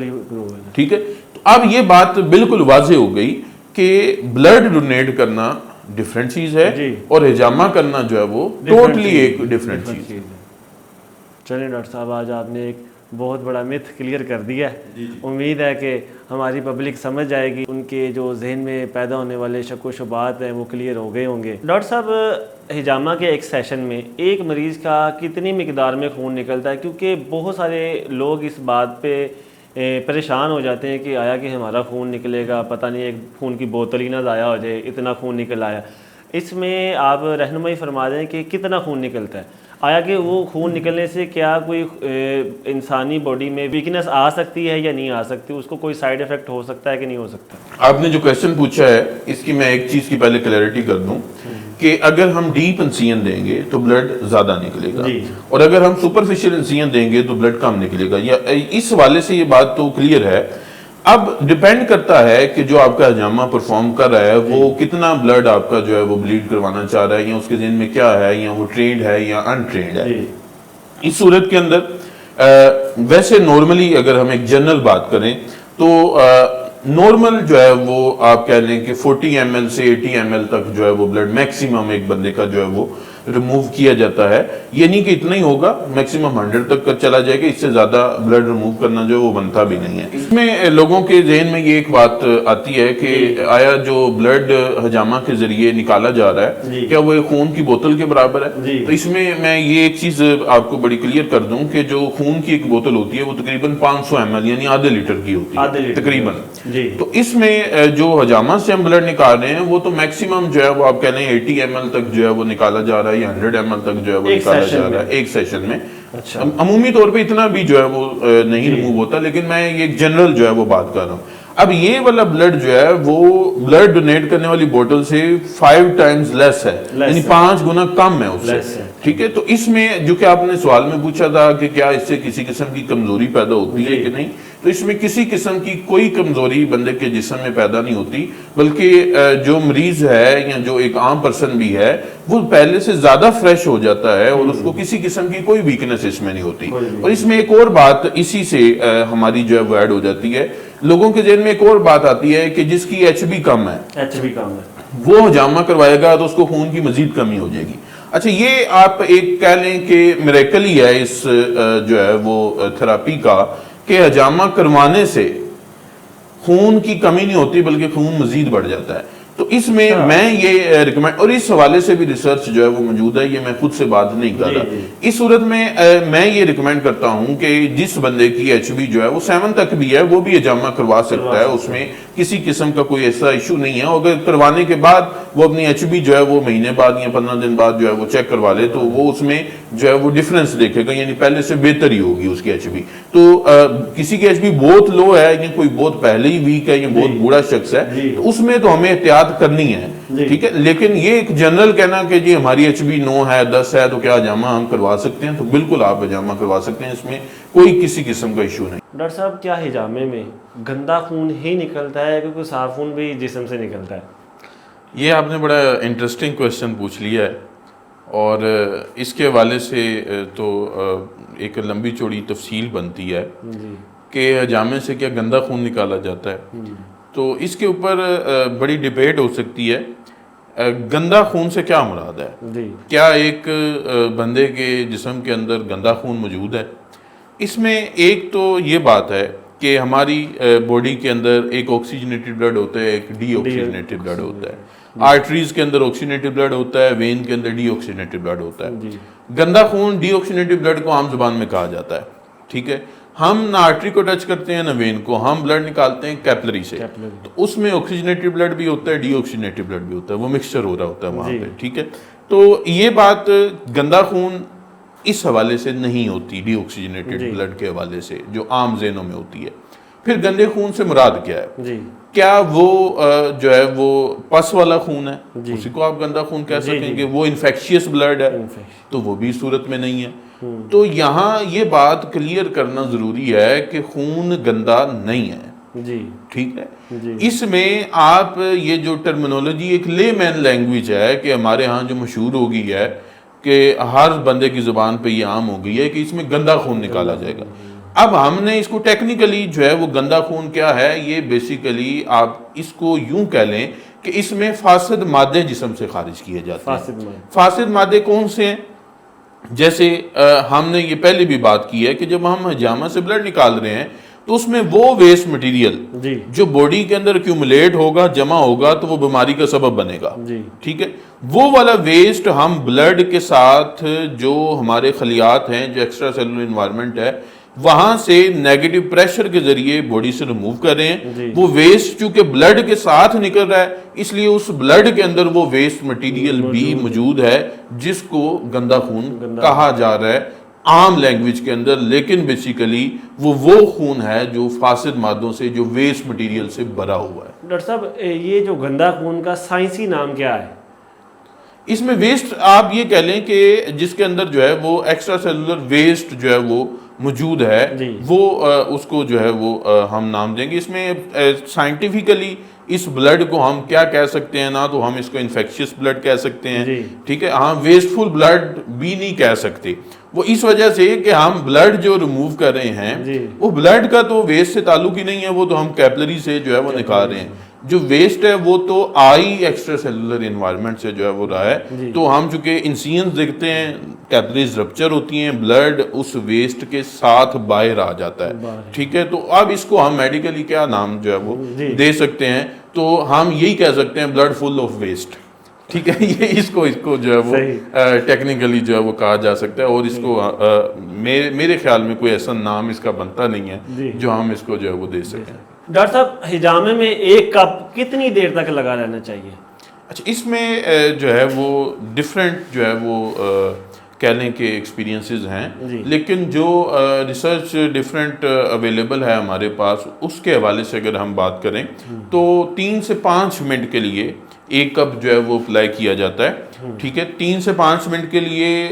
ٹھیک ہے. تو اب یہ بات بالکل واضح ہو گئی کہ بلڈ ڈونیٹ کرنا ڈیفرنٹ چیز ہے اور حجامہ کرنا جو ہے وہ ٹوٹلی ایک ڈیفرنٹ چیز ہے. چلیں ڈاکٹر صاحب, آج آپ نے ایک بہت بڑا مت کلیئر کر دیا ہے. امید ہے کہ ہماری پبلک سمجھ جائے گی, ان کے جو ذہن میں پیدا ہونے والے شک و شبہات ہیں وہ کلیئر ہو گئے ہوں گے. ڈاکٹر صاحب, حجامہ کے ایک سیشن میں ایک مریض کا کتنی مقدار میں خون نکلتا ہے؟ کیونکہ بہت سارے لوگ اس بات پہ پریشان ہو جاتے ہیں کہ آیا کہ ہمارا خون نکلے گا, پتہ نہیں ایک خون کی بوتل ہی نہ ضائع ہو جائے, اتنا خون نکل آیا. اس میں آپ رہنمائی فرما دیں کہ کتنا خون نکلتا ہے, آیا کہ وہ خون نکلنے سے کیا کوئی انسانی باڈی میں ویکنس آ سکتی ہے یا نہیں آ سکتی, اس کو کوئی سائیڈ افیکٹ ہو سکتا ہے کہ نہیں ہو سکتا؟ آپ نے جو کویشچن پوچھا ہے اس کی میں ایک چیز کی پہلے کلیئرٹی کر دوں کہ اگر ہم ڈیپ انسیجن دیں گے تو بلڈ زیادہ نکلے گا, اور اگر ہم سپرفیشل انسیجن دیں گے تو بلڈ کم نکلے گا. یا اس حوالے سے یہ بات تو کلیئر ہے. اب ڈیپینڈ کرتا ہے کہ جو آپ کا حجامہ پرفارم کر رہا ہے وہ کتنا بلڈ آپ کا جو ہے وہ بلیڈ کروانا چاہ رہا ہے, یا اس کے ذہن میں کیا ہے, یا وہ ٹرینڈ ہے یا ان ٹرینڈ ہے. اس صورت کے اندر ویسے نارملی اگر ہم ایک جنرل بات کریں تو نارمل جو ہے وہ آپ کہہ لیں کہ 40 ml سے 80 ml تک جو ہے وہ بلڈ میکسیمم ایک بندے کا جو ہے وہ ریموو کیا جاتا ہے. یہ نہیں کہ اتنا ہی ہوگا, میکسیمم 100 تک کا چلا جائے گا, اس سے زیادہ بلڈ ریموو کرنا جو ہے وہ بنتا بھی نہیں ہے. اس میں لوگوں کے ذہن میں یہ ایک بات آتی ہے کہ آیا جو بلڈ حجامہ کے ذریعے نکالا جا رہا ہے کیا وہ خون کی بوتل کے برابر ہے؟ تو اس میں یہ ایک چیز آپ کو بڑی کلیئر کر دوں کہ جو خون کی ایک بوتل ہوتی ہے وہ تقریباً 500 ml یعنی آدھے لیٹر کی ہوتی ہے تقریباً. تو اس میں جو حجامہ سے ہم بلڈ نکال رہے ہیں وہ تو میکسیمم جو ہے وہ آپ کہہ لیں 80 ml تک جو ہے وہ نکالا جا رہا ہے, یا 100 ml تک جو ہے وہ نکالا جا رہا ہے ایک سیشن میں. اچھا، عمومی طور پہ اتنا بھی جو ہے وہ نہیں ریموو ہوتا، لیکن میں یہ جنرل جو ہے وہ بات کر رہا ہوں. اب یہ والا بلڈ جو ہے وہ بلڈ ڈونیٹ کرنے والی بوٹل سے 5 ٹائمز لیس ہے، یعنی 5 گنا کم ہے اس سے. ٹھیک ہے، تو اس میں جو کہ آپ نے سوال میں پوچھا تھا کہ کیا اس سے کسی قسم کی کمزوری پیدا ہوتی ہے کہ نہیں، تو اس میں کسی قسم کی کوئی کمزوری بندے کے جسم میں پیدا نہیں ہوتی، بلکہ جو مریض ہے یا جو ایک عام پرسن بھی ہے وہ پہلے سے زیادہ فریش ہو جاتا ہے اور اس کو کسی قسم کی کوئی ویکنس اس میں نہیں ہوتی. اور اس میں ایک اور بات اسی سے ہماری جو ہے وہ ایڈ ہو جاتی ہے، لوگوں کے ذہن میں ایک اور بات آتی ہے کہ جس کی ایچ بی کم ہے وہ حجامہ کروائے گا تو اس کو خون کی مزید کمی ہو جائے گی. اچھا، یہ آپ ایک کہہ لیں کہ میریکل ہی ہے اس جو ہے وہ تھراپی کا، کہ حجامہ کروانے سے خون کی کمی نہیں ہوتی بلکہ خون مزید بڑھ جاتا ہے. تو اس میں میں یہ ریکمینڈ، اور اس حوالے سے بھی ریسرچ جو ہے وہ موجود ہے، یہ میں خود سے بات نہیں کر رہا. اس صورت میں میں یہ ریکمینڈ کرتا ہوں کہ جس بندے کی ایچ بی جو ہے وہ 7 تک بھی ہے وہ بھی حجامہ کروا سکتا ہے، اس میں کسی قسم کا کوئی ایسا ایشو نہیں ہے. اگر کروانے کے بعد وہ اپنی ایچ بی جو ہے وہ مہینے بعد یا 15 دن بعد جو ہے وہ چیک کروا لے تو وہ اس میں جو ہے وہ ڈفرنس دیکھے گا، یعنی پہلے سے بہتر ہی ہوگی اس کی ایچ بی. تو کسی کی ایچ بی بہت لو ہے یا کوئی بہت پہلے ہی ویک ہے یا بہت بوڑھا شخص ہے تو اس میں تو ہمیں احتیاط کرنی ہے. ٹھیک ہے، لیکن یہ ایک جنرل کہنا کہ جی ہماری ایچ بی 9 ہے 10 ہے تو کیا حجامہ ہم کروا سکتے ہیں، تو بالکل آپ حجامہ کروا سکتے ہیں، اس میں کوئی کسی قسم کا ایشو نہیں. ڈاکٹر صاحب کیا حجامے میں گندا خون ہی نکلتا ہے کیونکہ صاف خون بھی جسم سے نکلتا ہے؟ یہ آپ نے بڑا انٹرسٹنگ کویسچن پوچھ لیا ہے، اور اس کے حوالے سے تو ایک لمبی چوڑی تفصیل بنتی ہے کہ حجامے سے کیا گندا خون نکالا جاتا ہے. تو اس کے اوپر بڑی ڈیبیٹ ہو سکتی ہے. گندا خون سے کیا مراد ہے؟ کیا ایک بندے کے جسم کے اندر گندا خون موجود ہے؟ اس میں ایک تو یہ بات ہے کہ ہماری باڈی کے اندر ایک آکسیجنیٹڈ بلڈ ہوتا ہے، ایک ڈی آکسیجنیٹڈ بلڈ ہوتا ہے. آرٹریز کے اندر آکسیجنیٹڈ بلڈ ہوتا ہے، وین کے اندر ڈی آکسیجنیٹڈ بلڈ ہوتا ہے. گندا خون ڈی آکسیجنیٹڈ بلڈ کو عام زبان میں کہا جاتا ہے. ٹھیک ہے، ہم نہ آرٹری کو ٹچ کرتے ہیں نہ وین کو، ہم بلڈ نکالتے ہیں کیپلری سے، تو اس میں آکسیجنیٹڈ بلڈ بھی ہوتا ہے، ڈی آکسیجنیٹڈ بلڈ بھی ہوتا ہے، وہ مکسچر ہو رہا ہوتا ہے وہاں پہ. ٹھیک ہے، تو یہ بات گندا خون اس حوالے سے نہیں ہوتی، ڈی آکسیجنیٹڈ بلڈ کے حوالے سے جو عام ذہنوں میں ہوتی ہے. پھر گندے خون سے مراد کیا ہے؟ کیا وہ جو ہے وہ پس والا خون ہے، اسی کو آپ گندا خون کہہ سکیں کہ وہ انفیکشیس بلڈ ہے؟ تو وہ بھی صورت میں نہیں ہے. تو یہاں یہ بات کلیئر کرنا ضروری ہے کہ خون گندا نہیں ہے. ٹھیک ہے، اس میں آپ یہ جو ٹرمینولوجی ایک لے مین لینگویج ہے کہ ہمارے ہاں جو مشہور ہو گئی ہے کہ ہر بندے کی زبان پہ یہ عام ہو گئی ہے کہ اس میں گندا خون نکالا جائے گا. اب ہم نے اس کو ٹیکنیکلی جو ہے وہ گندا خون کیا ہے، یہ بیسیکلی آپ اس کو یوں کہہ لیں کہ اس میں فاسد مادے جسم سے خارج کیے جاتے ہیں. فاسد مادے کون سے ہیں؟ جیسے ہم نے یہ پہلے بھی بات کی ہے کہ جب ہم حجامہ سے بلڈ نکال رہے ہیں تو اس میں وہ ویسٹ مٹیریل جو باڈی کے اندر ایکیومولیٹ ہوگا، جمع ہوگا تو وہ بیماری کا سبب بنے گا. ٹھیک ہے، وہ والا ویسٹ ہم بلڈ کے ساتھ جو ہمارے خلیات ہیں، جو ایکسٹرا سیلولر انوائرمنٹ ہے، وہاں سے نیگیٹو پریشر کے ذریعے باڈی سے ریموو کر رہے ہیں. وہ ویسٹ چونکہ بلڈ کے ساتھ نکل رہا ہے اس لیے اس بلڈ کے اندر وہ ویسٹ مٹیریل بھی موجود ہے جس کو گندا خون کہا جا رہا ہے عام لینگویج کے اندر. لیکن بیسیکلی وہ خون ہے جو فاسد مادوں سے، جو ویسٹ مٹیریل سے بھرا ہوا ہے. ڈاکٹر صاحب یہ جو گندا خون کا سائنسی نام کیا ہے؟ اس میں ویسٹ آپ یہ کہہ لیں کہ جس کے اندر جو ہے وہ ایکسٹرا سیلولر ویسٹ جو ہے وہ موجود ہے، وہ اس کو جو ہے وہ ہم نام دیں گے. اس میں سائنٹیفیکلی اس بلڈ کو ہم کیا کہہ سکتے ہیں، نہ تو ہم اس کو انفیکشیس بلڈ کہہ سکتے ہیں، ٹھیک ہے، ہاں ویسٹفل بلڈ بھی نہیں کہہ سکتے. وہ اس وجہ سے کہ ہم بلڈ جو ریموو کر رہے ہیں وہ بلڈ کا تو ویسٹ سے تعلق ہی نہیں ہے، وہ تو ہم کیپلری سے جو ہے وہ نکال رہے ہیں. جو ویسٹ ہے وہ تو آئی ایکسٹرا سیلولر انوائرمنٹ سے جو ہے وہ رہا ہے. تو ہم چونکہ انسینز دیکھتے ہیں، کیپلریز رپچر ہوتی ہیں، بلڈ اس ویسٹ کے ساتھ باہر آ جاتا ہے. ٹھیک ہے، تو اب اس کو ہم میڈیکلی کیا نام جو ہے وہ دے سکتے ہیں، تو ہم یہی کہہ سکتے ہیں بلڈ فل آف ویسٹ. ٹھیک ہے، یہ اس کو جو ہے وہ ٹیکنیکلی جو ہے وہ کہا جا سکتا ہے. اور اس کو میرے خیال میں کوئی ایسا نام اس کا بنتا نہیں ہے جو ہم اس کو جو ہے وہ دے سکیں. ڈاکٹر صاحب حجامے میں ایک کپ کتنی دیر تک لگا رہنا چاہیے؟ اچھا، اس میں جو ہے وہ ڈفرینٹ جو ہے وہ کہہ لیں کہ ایکسپیرینسز ہیں، جی لیکن جو ریسرچ ڈفرینٹ اویلیبل ہے ہمارے پاس، اس کے حوالے سے اگر ہم بات کریں تو 3 سے 5 منٹ کے لیے ایک کپ جو ہے وہ اپلائی کیا جاتا ہے، ٹھیک ہے، 3 سے 5 منٹ کے لیے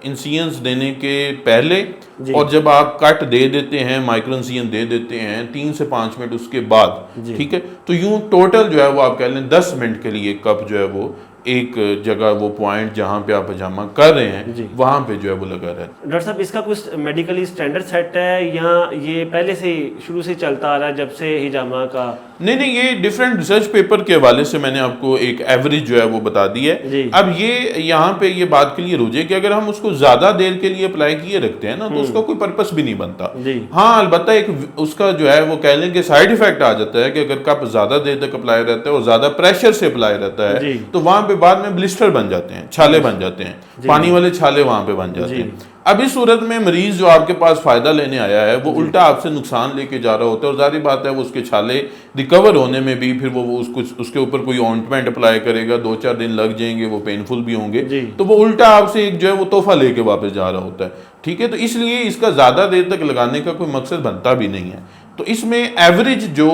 انسینس دینے کے پہلے، اور جب آپ کٹ دے دیتے ہیں، مائکرو انسین دے دیتے ہیں 3 سے 5 منٹ اس کے بعد، ٹھیک ہے، تو یوں ٹوٹل جو ہے وہ آپ کہہ لیں 10 منٹ کے لیے کپ جو ہے وہ ایک جگہ، وہ پوائنٹ جہاں پہ آپ ہجامہ کر رہے ہیں وہاں پہ جو ہے وہ لگا رہتا ہے۔ ڈاکٹر صاحب اس کا کچھ میڈیکلی اسٹینڈرڈ سیٹ ہے یا یہ پہلے سے شروع سے چلتا آ رہا ہے جب سے ہجامہ کا؟ نہیں، یہ ڈفرینٹ ریسرچ پیپر کے حوالے سے میں نے آپ کو ایک ایوریج جو ہے وہ بتا دی ہے۔ اب یہ یہاں پہ یہ بات کلیئر ہو جائے کہ اگر ہم اس کو زیادہ دیر کے لیے اپلائی کیے رکھتے ہیں نا تو اس کا کوئی پرپس بھی نہیں بنتا۔ ہاں البتہ ایک اس کا جو ہے وہ کہہ لیں کہ سائیڈ ایفیکٹ آ جاتا ہے کہ اگر کپ زیادہ دیر تک اپلائی رہتا ہے اور زیادہ پریشر سے اپلائی رہتا ہے تو وہاں پہ بعد میں بلسٹر بن جاتے ہیں، چھالے بن جاتے ہیں، پانی والے چھالے وہاں پہ بن جاتے ہیں۔ اب اس صورت میں مریض جو آپ کے پاس فائدہ لینے آیا ہے وہ الٹا آپ سے نقصان لے کے جا رہا ہوتا ہے، اور ظاہری بات ہے وہ اس کے چھالے ریکور ہونے میں بھی پھر وہ اس کے اوپر کوئی آئنٹمنٹ اپلائی کرے گا، 2-4 دن لگ جائیں گے، وہ پینفل بھی ہوں گے، تو وہ الٹا آپ سے ایک جو ہے وہ تحفہ لے کے واپس جا رہا ہوتا ہے، ٹھیک ہے۔ تو اس لیے اس کا زیادہ دیر تک لگانے کا کوئی مقصد بنتا بھی نہیں ہے۔ تو اس میں ایوریج جو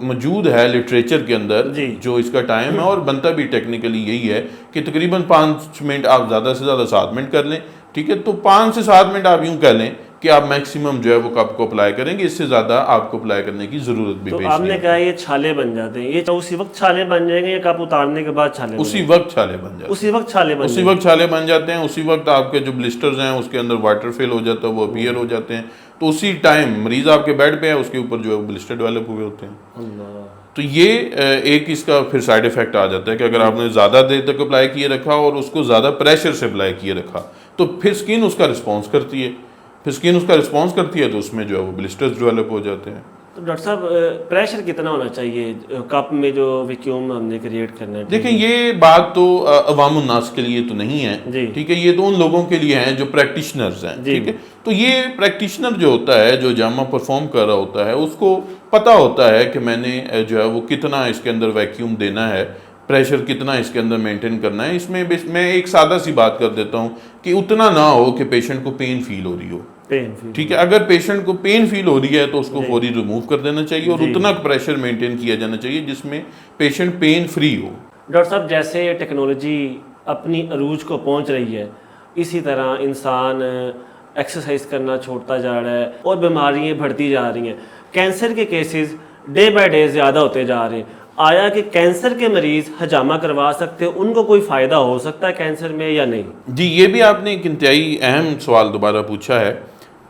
موجود ہے لٹریچر کے اندر جو اس کا ٹائم ہے، اور بنتا بھی ٹیکنیکلی یہی ہے کہ تقریباً 5 منٹ، آپ زیادہ سے زیادہ 7 منٹ کر لیں، ٹھیک ہے، تو 5 سے 7 منٹ آپ یوں کہہ لیں کہ آپ میکسیمم جو ہے وہ کپ کو اپلائی کریں گے، اس سے زیادہ آپ کو اپلائی کرنے کی ضرورت بھی پیش نہیں ہے۔ تو آپ نے کہا یہ چھالے بن جاتے ہیں، یہ اسی وقت چھالے بن جائیں گے یا کپ اتارنے کے بعد چھالے؟ اسی وقت چھالے بن جاتے ہیں، اسی وقت چھالے بن جاتے ہیں، اسی وقت آپ کے جو بلسٹرز ہیں اس کے اندر واٹر فل ہو جاتا ہے، وہ اپیئر ہو جاتے ہیں، تو اسی ٹائم مریض آپ کے بیڈ پہ ہے، اس کے اوپر جو ہے بلسٹر ڈیولپ ہوئے ہوتے ہیں۔ تو یہ ایک اس کا پھر سائیڈ ایفیکٹ آ جاتا ہے کہ اگر آپ نے زیادہ دیر تک اپلائی کیے رکھا اور اس کو زیادہ پریشر سے اپلائی کیے رکھا تو پھر سکن اس کا رسپانس کرتی ہے، تو اس میں جو ہے وہ بلسٹرز ڈیولپ ہو جاتے ہیں۔ تو ڈاکٹر صاحب پریشر کتنا ہونا چاہیے کپ میں جو ویکیوم ہم نے کریٹ کرنا ہے؟ دیکھیں یہ بات تو عوام الناس کے لیے تو نہیں ہے، ٹھیک ہے، یہ تو ان لوگوں کے لیے ہیں جو پریکٹیشنرز ہیں، ٹھیک ہے۔ تو یہ پریکٹیشنر جو ہوتا ہے، جو جامع پرفارم کر رہا ہوتا ہے، اس کو پتہ ہوتا ہے کہ میں نے جو ہے وہ کتنا اس کے اندر ویکیوم دینا ہے، پریشر کتنا اس کے اندر مینٹین کرنا ہے۔ اس میں میں ایک سادہ سی بات کر دیتا ہوں کہ اتنا نہ ہو کہ پیشنٹ کو پین فیل ہو رہی ہو، ٹھیک ہے، اگر پیشنٹ کو پین فیل ہو رہی ہے تو اس کو فوری ریموو کر دینا چاہیے، اور اتنا پریشر مینٹین کیا جانا چاہیے جس میں پیشنٹ پین فری ہو۔ ڈاکٹر صاحب جیسے ٹیکنالوجی اپنی عروج کو پہنچ رہی ہے، اسی طرح انسان ایکسرسائز کرنا چھوڑتا جا رہا ہے اور بیماریاں بڑھتی جا رہی ہیں، کینسر کے کیسز ڈے بائی ڈے زیادہ ہوتے جا رہے ہیں۔ آیا کہ کینسر کے مریض حجامہ کروا سکتے ہیں، ان کو کوئی فائدہ ہو سکتا ہے کینسر میں یا نہیں؟ جی یہ بھی آپ نے ایک انتہائی اہم سوال دوبارہ پوچھا ہے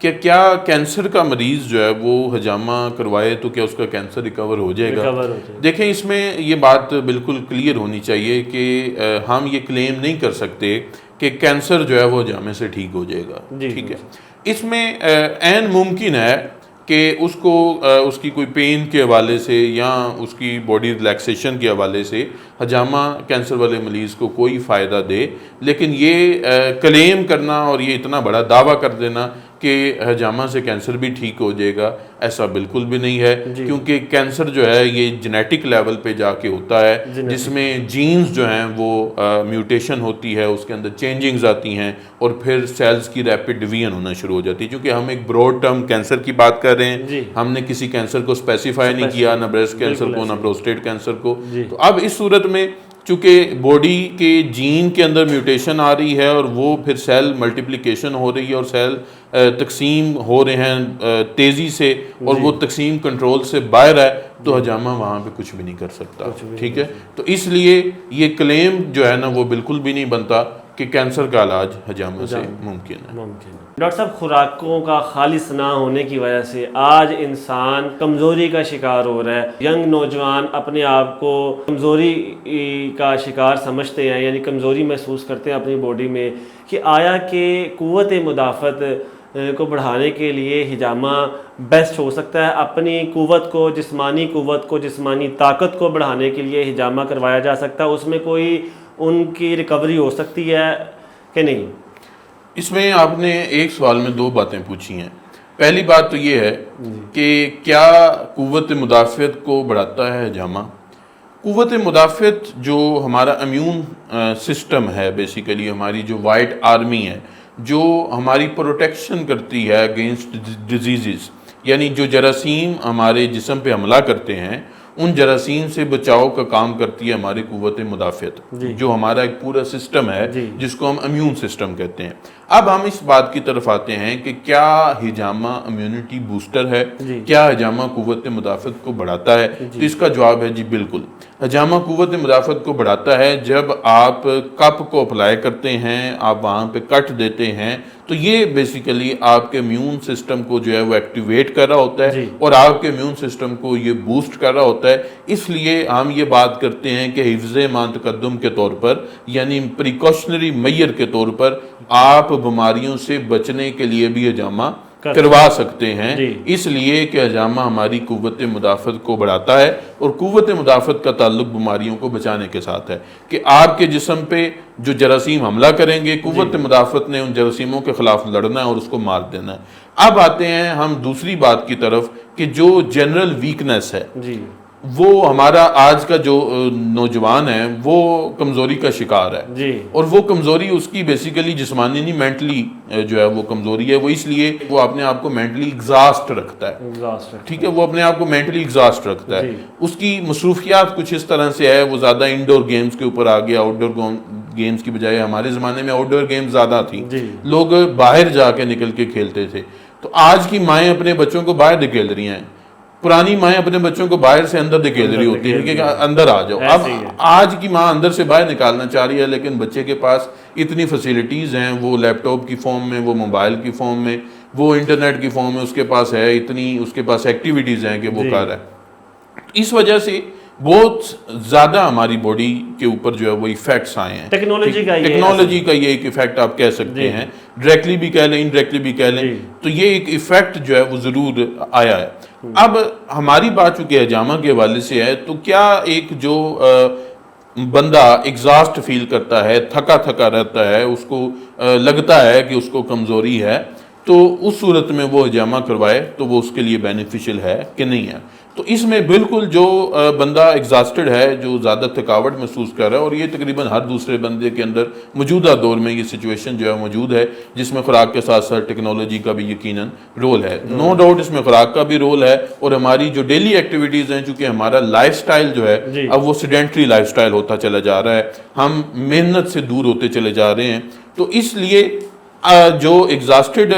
کہ کیا کینسر کا مریض جو ہے وہ حجامہ کروائے تو کیا اس کا کینسر ریکور ہو جائے گا؟ دیکھیں اس میں یہ بات بالکل کلیئر ہونی چاہیے کہ ہم یہ کلیم نہیں کر سکتے کہ کینسر جو ہے وہ حجامے سے ٹھیک ہو جائے گا، ٹھیک ہے۔ اس میں عین ممکن ہے کہ اس کو اس کی کوئی پین کے حوالے سے یا اس کی باڈی ریلیکسیشن کے حوالے سے حجامہ کینسر والے مریض کو کوئی فائدہ دے، لیکن یہ کلیم کرنا اور یہ اتنا بڑا دعویٰ کر دینا کہ حجامہ سے کینسر بھی ٹھیک ہو جائے گا، ایسا بالکل بھی نہیں ہے، کیونکہ کینسر جو ہے یہ جینیٹک لیول پہ جا کے ہوتا ہے، جس میں جینز جو ہیں وہ میوٹیشن ہوتی ہے، اس کے اندر چینجنگز آتی ہیں اور پھر سیلز کی ریپڈ ڈویژن ہونا شروع ہو جاتی ہے۔ چونکہ ہم ایک براڈ ٹرم کینسر کی بات کر رہے ہیں، ہم نے کسی کینسر کو اسپیسیفائی نہیں کیا، نہ بریسٹ کینسر کو، نہ پروسٹیٹ کینسر کو۔ تو اب اس صورت میں چونکہ باڈی کے جین کے اندر میوٹیشن آ رہی ہے اور وہ پھر سیل ملٹیپلیکیشن ہو رہی ہے اور سیل تقسیم ہو رہے ہیں تیزی سے، اور وہ تقسیم کنٹرول سے باہر ہے، تو حجامہ وہاں پہ کچھ بھی نہیں کر سکتا، ٹھیک ہے۔ تو اس لیے یہ کلیم جو ہے نا وہ بالکل بھی نہیں بنتا کہ کینسر کا علاج حجامہ سے ممکن ہے۔ ڈاکٹر صاحب خوراکوں کا خالص نہ ہونے کی وجہ سے آج انسان کمزوری کا شکار ہو رہا ہے، ینگ نوجوان اپنے آپ کو کمزوری کا شکار سمجھتے ہیں، یعنی کمزوری محسوس کرتے ہیں اپنی باڈی میں، کہ آیا کہ قوت مدافعت کو بڑھانے کے لیے حجامہ بیسٹ ہو سکتا ہے؟ اپنی قوت کو، جسمانی طاقت کو بڑھانے کے لیے حجامہ کروایا جا سکتا ہے؟ اس میں کوئی ان کی ریکوری ہو سکتی ہے کہ نہیں؟ اس میں آپ نے ایک سوال میں 2 باتیں پوچھی ہیں۔ پہلی بات تو یہ ہے کہ کیا قوت مدافعت کو بڑھاتا ہے حجامہ؟ قوت مدافعت جو ہمارا امیون سسٹم ہے، بیسیکلی ہماری جو وائٹ آرمی ہے جو ہماری پروٹیکشن کرتی ہے اگینسٹ ڈیزیزز، یعنی جو جراثیم ہمارے جسم پہ حملہ کرتے ہیں ان جراثیم سے بچاؤ کا کام کرتی ہے ہماری قوت مدافعت، جو ہمارا ایک پورا سسٹم ہے جس کو ہم امیون سسٹم کہتے ہیں۔ اب ہم اس بات کی طرف آتے ہیں کہ کیا ہجامہ امیونٹی بوسٹر ہے، کیا ہجامہ قوت مدافعت کو بڑھاتا ہے؟ تو اس کا جواب ہے جی بالکل، ہجامہ قوت مدافعت کو بڑھاتا ہے۔ جب آپ کپ کو اپلائی کرتے ہیں، آپ وہاں پہ کٹ دیتے ہیں، تو یہ بیسیکلی آپ کے امیون سسٹم کو جو ہے وہ ایکٹیویٹ کر رہا ہوتا ہے اور آپ کے امیون سسٹم کو یہ بوسٹ کر رہا ہوتا ہے۔ اس لیے ہم یہ بات کرتے ہیں کہ حفظ ما تقدم کے طور پر، یعنی پریکاشنری میئر کے طور پر آپ بیماریوں سے بچنے کے لیے بھی ہجامہ کروا سکتے ہیں، اس لیے کہ ہجامہ ہماری قوت مدافعت کو بڑھاتا ہے، اور قوت مدافعت کا تعلق بیماریوں کو بچانے کے ساتھ ہے کہ آپ کے جسم پہ جو جراثیم حملہ کریں گے، قوت مدافعت نے ان جراثیموں کے خلاف لڑنا ہے اور اس کو مار دینا ہے۔ اب آتے ہیں ہم دوسری بات کی طرف کہ جو جنرل ویکنس ہے، وہ ہمارا آج کا جو نوجوان ہے وہ کمزوری کا شکار ہے، اور وہ کمزوری اس کی بیسیکلی جسمانی نہیں، مینٹلی جو ہے وہ کمزوری ہے۔ وہ اس لیے وہ اپنے آپ کو مینٹلی ایگزاسٹ رکھتا ہے، ٹھیک ہے، وہ اپنے آپ کو مینٹلی ایگزاسٹ رکھتا ہے۔ اس کی مصروفیات کچھ اس طرح سے ہے، وہ زیادہ انڈور گیمز کے اوپر آ گیا، آؤٹ ڈور گیمز کی بجائے ہمارے زمانے میں آؤٹ ڈور گیمز زیادہ تھی، لوگ باہر جا کے نکل کے کھیلتے تھے۔ تو آج کی مائیں اپنے بچوں کو باہر دھکیل رہی ہیں، پرانی مائیں اپنے بچوں کو باہر سے اندر دھکیل رہی ہوتی ہے کہ اندر آ جاؤ۔ اب آج کی ماں اندر سے باہر نکالنا چاہ رہی ہے، لیکن بچے کے پاس اتنی فیسیلٹیز ہیں، وہ لیپ ٹاپ کی فارم میں، وہ موبائل کی فارم میں، وہ انٹرنیٹ کی فارم میں اس کے پاس ہے، اتنی اس کے پاس ایکٹیویٹیز ہیں کہ وہ کر رہا ہے۔ اس وجہ سے بہت زیادہ ہماری باڈی کے اوپر جو ہے وہ ایفیکٹس آئے ہیں، ٹیکنالوجی کا یہ ایک ایفیکٹ آپ کہہ سکتے ہیں، ڈائریکٹلی بھی کہہ لیں انڈائریکٹلی بھی کہہ لیں، تو یہ ایک ایفیکٹ جو ہے وہ ضرور آیا ہے۔ اب ہماری بات چونکہ ہجامہ کے حوالے سے ہے، تو کیا ایک جو بندہ ایگزاسٹ فیل کرتا ہے، تھکا تھکا رہتا ہے، اس کو لگتا ہے کہ اس کو کمزوری ہے، تو اس صورت میں وہ ہجامہ کروائے تو وہ اس کے لیے بینیفیشل ہے کہ نہیں ہے؟ تو اس میں بالکل جو بندہ ایگزاسٹڈ ہے، جو زیادہ تھکاوٹ محسوس کر رہا ہے، اور یہ تقریباً ہر دوسرے بندے کے اندر موجودہ دور میں یہ سچویشن جو ہے موجود ہے، جس میں خوراک کے ساتھ ساتھ ٹیکنالوجی کا بھی یقیناً رول ہے، نو ڈاؤٹ اس میں خوراک کا بھی رول ہے، اور ہماری جو ڈیلی ایکٹیویٹیز ہیں، چونکہ ہمارا لائف سٹائل جو ہے اب وہ سیڈنٹری لائف سٹائل ہوتا چلا جا رہا ہے، ہم محنت سے دور ہوتے چلے جا رہے ہیں، تو اس لیے جو ایگزاسٹڈ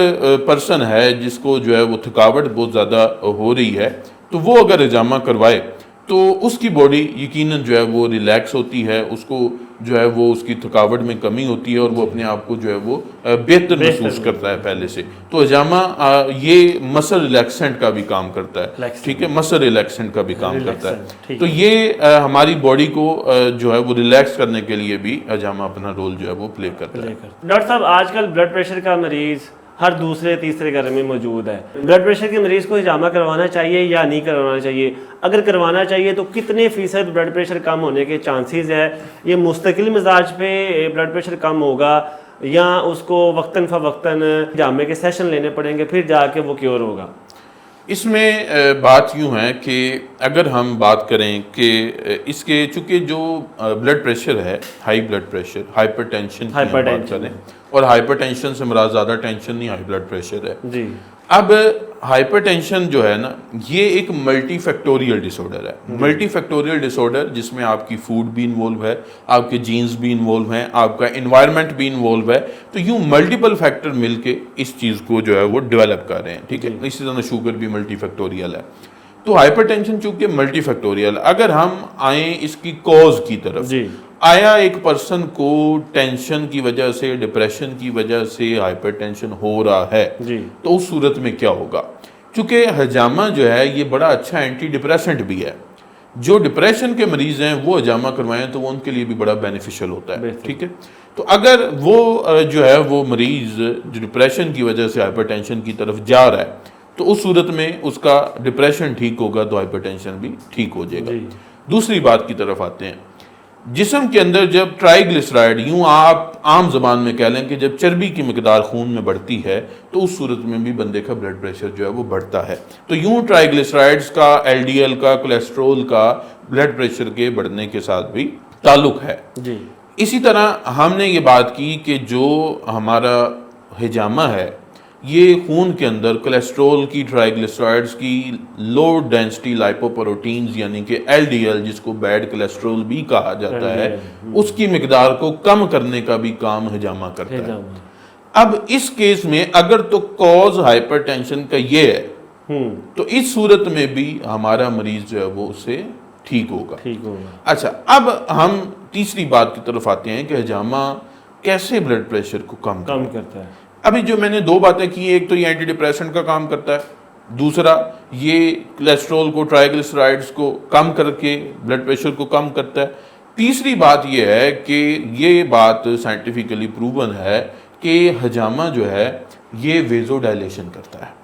پرسن ہے، جس کو جو ہے وہ تھکاوٹ بہت زیادہ ہو رہی ہے، تو وہ اگر ہجامہ کروائے تو اس کی باڈی یقیناً جو ہے وہ ریلیکس ہوتی ہے، اس کو جو ہے وہ اس کی تھکاوٹ میں کمی ہوتی ہے، اور وہ اپنے آپ کو جو ہے وہ بہتر محسوس کرتا ہے پہلے سے۔ تو ہجامہ یہ مسل ریلیکسنٹ کا بھی کام کرتا ہے، ٹھیک ہے، مسل ریلیکسنٹ کا بھی کام کرتا ہے، تو یہ ہماری باڈی کو جو ہے وہ ریلیکس کرنے کے لیے بھی ہجامہ اپنا رول جو ہے وہ پلے کرتا ہے۔ ڈاکٹر صاحب، آج کل بلڈ پریشر کا مریض ہر دوسرے تیسرے گھر میں موجود ہے، بلڈ پریشر کے مریض کو ہجامہ کروانا چاہیے یا نہیں کروانا چاہیے؟ اگر کروانا چاہیے تو کتنے فیصد بلڈ پریشر کم ہونے کے چانسز ہے؟ یہ مستقل مزاج پہ بلڈ پریشر کم ہوگا یا اس کو وقتاً فوقتاً ہجامے کے سیشن لینے پڑیں گے پھر جا کے وہ کیور ہوگا؟ اس میں بات یوں ہے کہ اگر ہم بات کریں کہ اس کے چونکہ جو بلڈ پریشر ہے، high blood pressure, hypertension کی بات کریں، اور ہائپر ٹینشن سے مراد زیادہ ٹینشن نہیں، ہائی بلڈ پریشر ہے۔ اب ہائپر ٹینشن جو ہے نا، یہ ایک ملٹی فیکٹوریل ڈس آرڈر ہے، ملٹی فیکٹوریل ڈس آرڈر جس میں آپ کی فوڈ بھی انوالو ہے، آپ کے جینز بھی انوالو ہیں، آپ کا انوائرمنٹ بھی انوالو ہے، تو یوں ملٹیپل فیکٹر مل کے اس چیز کو جو ہے وہ ڈیولپ کر رہے ہیں، ٹھیک ہے۔ اسی طرح شوگر بھی ملٹی فیکٹوریل ہے، تو ہائپر ٹینشن چونکہ ملٹی فیکٹوریل۔ اگر ہم آئیں اس کی کوز کی طرف، آیا ایک پرسن کو ٹینشن کی وجہ سے، ڈپریشن کی وجہ سے ہائپر ٹینشن ہو رہا ہے، تو اس صورت میں کیا ہوگا؟ چونکہ ہجامہ جو ہے یہ بڑا اچھا اینٹی ڈپریسنٹ بھی ہے، جو ڈپریشن کے مریض ہیں وہ ہجامہ کروائیں تو وہ ان کے لیے بھی بڑا بینیفیشل ہوتا ہے، ٹھیک ہے۔ تو اگر وہ جو ہے وہ مریض جو ڈپریشن کی وجہ سے ہائپر ٹینشن کی طرف جا رہا ہے، تو اس صورت میں اس کا ڈپریشن ٹھیک ہوگا تو ہائپر ٹینشن بھی ٹھیک ہو جائے گا۔ دوسری بات کی طرف آتے ہیں، جسم کے اندر جب ٹرائیگلیسرائڈ، یوں آپ عام زبان میں کہہ لیں کہ جب چربی کی مقدار خون میں بڑھتی ہے تو اس صورت میں بھی بندے کا بلڈ پریشر جو ہے وہ بڑھتا ہے. تو یوں ٹرائیگلیسرائڈز کا، ایل ڈی ایل کا، کولیسٹرول کا بلڈ پریشر کے بڑھنے کے ساتھ بھی تعلق ہے. جی. اسی طرح ہم نے یہ بات کی کہ جو ہمارا ہجامہ ہے یہ خون کے اندر کولیسٹرول کی، ٹرائیگلیسرائڈز کی، لو ڈینسٹی لائپوپروٹینز یعنی کہ ایل ڈی ایل جس کو بیڈ کولیسٹرول بھی کہا جاتا ہے، اس کی مقدار کو کم کرنے کا بھی کام ہجامہ کرتا ہے. اب اس کیس میں اگر تو کوز ہائپر ٹینشن کا یہ ہے تو اس صورت میں بھی ہمارا مریض جو ہے وہ اس سے ٹھیک ہوگا. اچھا، اب ہم تیسری بات کی طرف آتے ہیں کہ ہجامہ کیسے بلڈ پریشر کو کم کرتا ہے. ابھی جو میں نے دو باتیں کی، ایک تو یہ اینٹی ڈپریسنٹ کا کام کرتا ہے، دوسرا یہ کولیسٹرول کو، ٹرائیگلیسرائڈز کو کم کر کے بلڈ پریشر کو کم کرتا ہے. تیسری بات یہ ہے کہ یہ بات سائنٹیفکلی پروون ہے کہ ہجامہ جو ہے یہ ویزو ڈائلیشن کرتا ہے.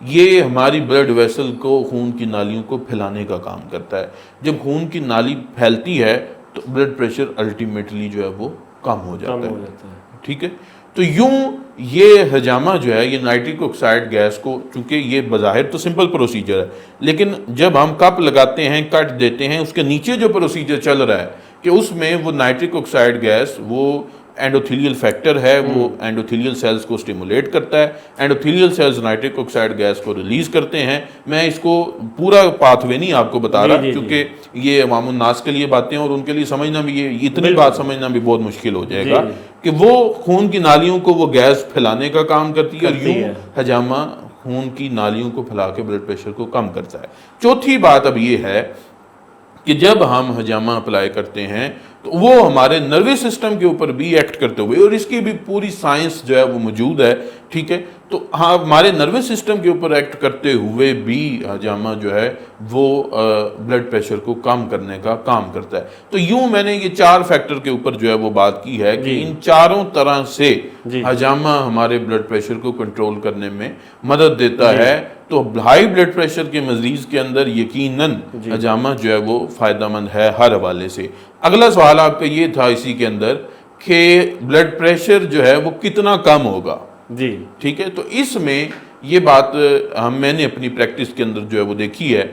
یہ ہماری بلڈ ویسل کو، خون کی نالیوں کو پھیلانے کا کام کرتا ہے. جب خون کی نالی پھیلتی ہے تو بلڈ پریشر الٹیمیٹلی جو ہے وہ کم ہو جاتا ہے. ٹھیک ہے. تو یوں یہ ہجامہ جو ہے یہ نائٹرک آکسائڈ گیس کو، چونکہ یہ بظاہر تو سمپل پروسیجر ہے لیکن جب ہم کپ لگاتے ہیں، کٹ دیتے ہیں، اس کے نیچے جو پروسیجر چل رہا ہے کہ اس میں وہ نائٹرک آکسائڈ گیس وہ اینڈوتھیلیل فیکٹر ہے، وہ اینڈوتھیلیل سیلز کو سٹیمولیٹ کرتا ہے. اینڈوتھیلیل سیلز نائٹرک آکسائڈ گیس کو ریلیز کرتے ہیں. میں اس کو پورا پاتھ وے نہیں آپ کو بتا رہا کیونکہ یہ عوام الناس کے لیے باتیں اور ان کے لیے سمجھنا بھی، یہ اتنی بات سمجھنا بھی بہت مشکل ہو جائے گا کہ وہ خون کی نالیوں کو وہ گیس پھیلانے کا کام کرتی ہے اور یوں ہجامہ خون کی نالیوں کو پھیلا کے بلڈ پریشر کو کم کرتا ہے. چوتھی بات اب یہ ہے کہ جب ہم ہجامہ اپلائی کرتے ہیں تو وہ ہمارے نروس سسٹم کے اوپر بھی ایکٹ کرتے ہوئے، اور اس کی بھی پوری سائنس جو ہے وہ موجود ہے. ٹھیک ہے. تو ہاں ہمارے نروس سسٹم کے اوپر ایکٹ کرتے ہوئے بھی ہجامہ جو ہے وہ بلڈ پریشر کو کم کرنے کا کام کرتا ہے. تو یوں میں نے یہ 4 فیکٹر کے اوپر جو ہے وہ بات کی ہے کہ ان چاروں طرح سے ہجامہ ہمارے بلڈ پریشر کو کنٹرول کرنے میں مدد دیتا ہے. تو ہائی بلڈ پریشر کے مریض کے اندر یقیناً ہجامہ جو ہے وہ فائدہ مند ہے ہر حوالے سے. اگلا سوال آپ کا یہ تھا اسی کے اندر کہ بلڈ پریشر جو ہے وہ کتنا کم ہوگا. جی ٹھیک ہے. تو اس میں یہ بات میں نے اپنی پریکٹس کے اندر جو ہے وہ دیکھی ہے.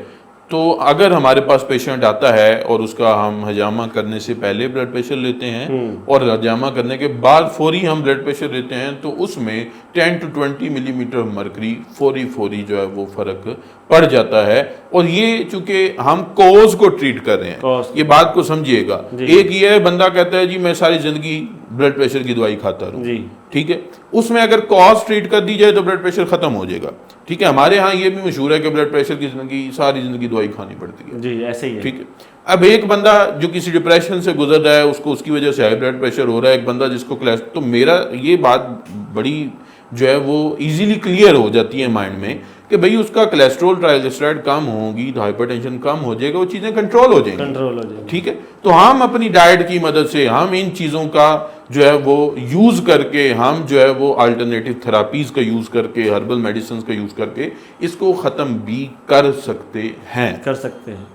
تو اگر ہمارے پاس پیشنٹ آتا ہے اور اس کا ہم ہجامہ کرنے سے پہلے بلڈ پریشر لیتے ہیں اور ہجامہ کرنے کے بعد فوری ہم بلڈ پریشر لیتے ہیں تو اس میں 10 to 20 ملی میٹر مرکری فوری جو ہے وہ فرق پڑ جاتا ہے. اور یہ چونکہ ہم کوز کو ٹریٹ کر رہے ہیں، یہ بات کو سمجھیے گا. ایک یہ ہے بندہ کہتا ہے جی میں ساری زندگی بلڈ پریشر کی دوائی کھاتا رہوں. ٹھیک ہے. اس میں اگر کوز ٹریٹ کر دی جائے تو بلڈ پریشر ختم ہو جائے گا. ٹھیک ہے. ہمارے ہاں یہ بھی مشہور ہے کہ بلڈ پریشر کی ساری زندگی دوائی کھانی پڑتی ہے. جی ایسے ہی ہے. ٹھیک ہے. اب ایک بندہ جو کسی ڈپریشن سے گزر رہا ہے، اس کی وجہ سے ہائی بلڈ پریشر ہو رہا ہے، ایک بندہ جس کو تو میرا یہ بات بڑی جو ہے وہ ایزیلی کلیئر ہو جاتی ہے مائنڈ میں کہ بھئی اس کا کولیسٹرول، ٹرائیگلیسرائڈ کم ہوگی، ہائپر ٹینشن کم ہو جائے گا، وہ چیزیں کنٹرول ہو جائیں گی. ٹھیک ہے. تو ہم اپنی ڈائٹ کی مدد سے ہم ان چیزوں کا جو ہے وہ یوز کر کے، ہم جو ہے وہ الٹرنیٹیو تھراپیز کا یوز کر کے، ہربل میڈیسنز کا یوز کر کے اس کو ختم بھی کر سکتے ہیں.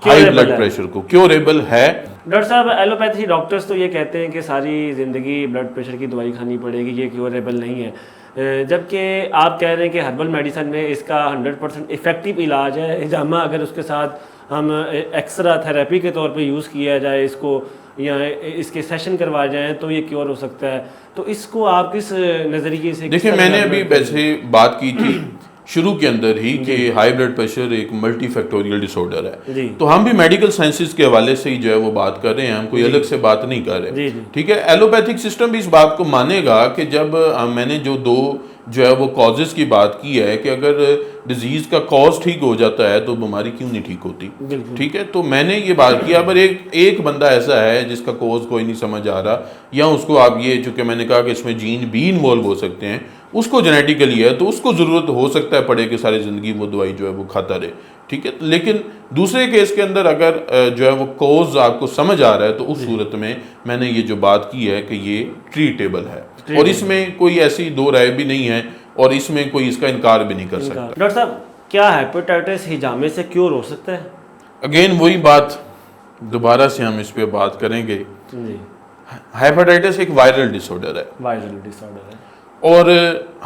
ہائی بلڈ پریشر کو کیوریبل ہے. ڈاکٹر صاحب ایلوپیتھی ڈاکٹرز تو یہ کہتے ہیں کہ ساری زندگی بلڈ پریشر کی دوائی کھانی پڑے گی، یہ کیوریبل نہیں ہے، جبکہ آپ کہہ رہے ہیں کہ ہربل میڈیسن میں اس کا 100% افیکٹو علاج ہے. ہجامہ اگر اس کے ساتھ ہم ایکسرا تھراپی کے طور پہ یوز کیا جائے اس کو، یا اس کے سیشن کروائے جائیں تو یہ کیور ہو سکتا ہے. تو اس کو آپ کس نظریے سے دیکھیں؟ میں نے ابھی ویسے بات کی تھی شروع کے اندر ہی کہ ہائی بلڈ پریشر ایک ملٹی فیکٹوریل ڈس آرڈر ہے. تو ہم بھی میڈیکل سائنسز کے حوالے سے ہی جو ہے وہ بات کر رہے ہیں، ہم کوئی الگ سے بات نہیں کر رہے. ٹھیک ہے. ایلوپیتھک سسٹم بھی اس بات کو مانے گا کہ جب میں نے جو 2 جو ہے وہ کازز کی بات کی ہے کہ اگر ڈیزیز کا کاز ٹھیک ہو جاتا ہے تو بیماری کیوں نہیں ٹھیک ہوتی. ٹھیک ہے. تو میں نے یہ بات کیا، پر ایک بندہ ایسا ہے جس کا کاز کوئی نہیں سمجھ آ رہا، یا اس کو آپ یہ چونکہ میں نے کہا کہ اس میں جین بھی انوالو ہو سکتے ہیں، اس کو جینیٹیکلی ہے تو اس کو ضرورت ہو سکتا ہے پڑے کہ ساری زندگی وہ دوائی جو ہے وہ کھاتا رہے. ٹھیک ہے. لیکن دوسرے کیس کے اندر اگر جو ہے وہ کوز آپ کو سمجھ آ رہا ہے تو اس صورت میں نے یہ جو بات کی ہے کہ یہ ٹریٹیبل ہے، اور اس میں کوئی ایسی 2 رائے بھی نہیں ہے اور اس میں کوئی اس کا انکار بھی نہیں کر سکتا. ڈاکٹر صاحب کیا ہیپیٹائٹس ہجامے سے کیور ہو سکتا ہے؟ اگین وہی بات دوبارہ سے ہم اس پہ بات کریں گے. جی. ہیپاٹائٹس ایک وائرل ڈس آرڈر ہے, وائرل ڈس آرڈر ہے, اور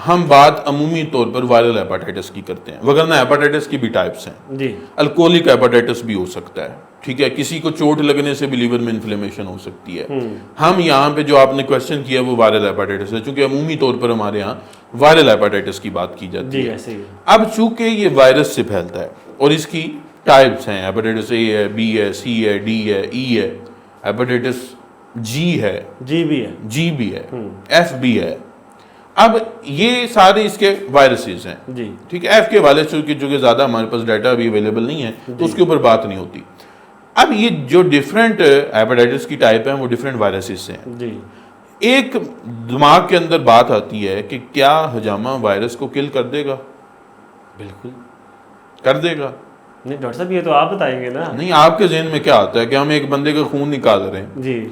ہم بات عمومی طور پر وائرل ہیپاٹائٹس کی کرتے ہیں, وگرنہ ہیپاٹائٹس کی بھی ٹائپس ہیں. جی. الکوہولک ہیپاٹائٹس بھی ہو سکتا ہے, ٹھیک ہے, کسی کو چوٹ لگنے سے بھی لیور میں انفلیمیشن ہو سکتی ہے. ہم یہاں پہ جو آپ نے کوشچن کیا وہ وائرل ہیپاٹائٹس ہے, چونکہ عمومی طور پر ہمارے یہاں وائرل ہیپاٹائٹس کی بات کی جاتی جی ہے. ایسے ہی. اب چونکہ یہ وائرس سے پھیلتا ہے اور اس کی ٹائپس ہیں, ہیپاٹائٹس اے ہے, بی ہے, سی ہے, ڈی ہے, ای ہے, ہیپاٹائٹس جی ہے, جی بھی ہے, جی بھی ہے, ایف بھی ہے. اب یہ سارے اس کے وائرسز ہیں. جی. ٹھیک ہے, ایف کے والے چونکہ زیادہ ہمارے پاس ڈیٹا بھی اویلیبل نہیں ہے تو اس کے اوپر بات نہیں ہوتی. اب یہ جو ڈیفرنٹ ہیپاٹائٹس کی ٹائپ ہیں وہ ڈیفرنٹ وائرسز سے ہیں. جی. ایک دماغ کے اندر بات آتی ہے کہ کیا ہجامہ وائرس کو کل کر دے گا؟ بالکل کر دے گا. نہیں ڈاکٹر صاحب یہ تو آپ بتائیں گے نا. نہیں, آپ کے ذہن میں کیا آتا ہے کہ ہم ایک بندے کا خون نکال رہے ہیں جی,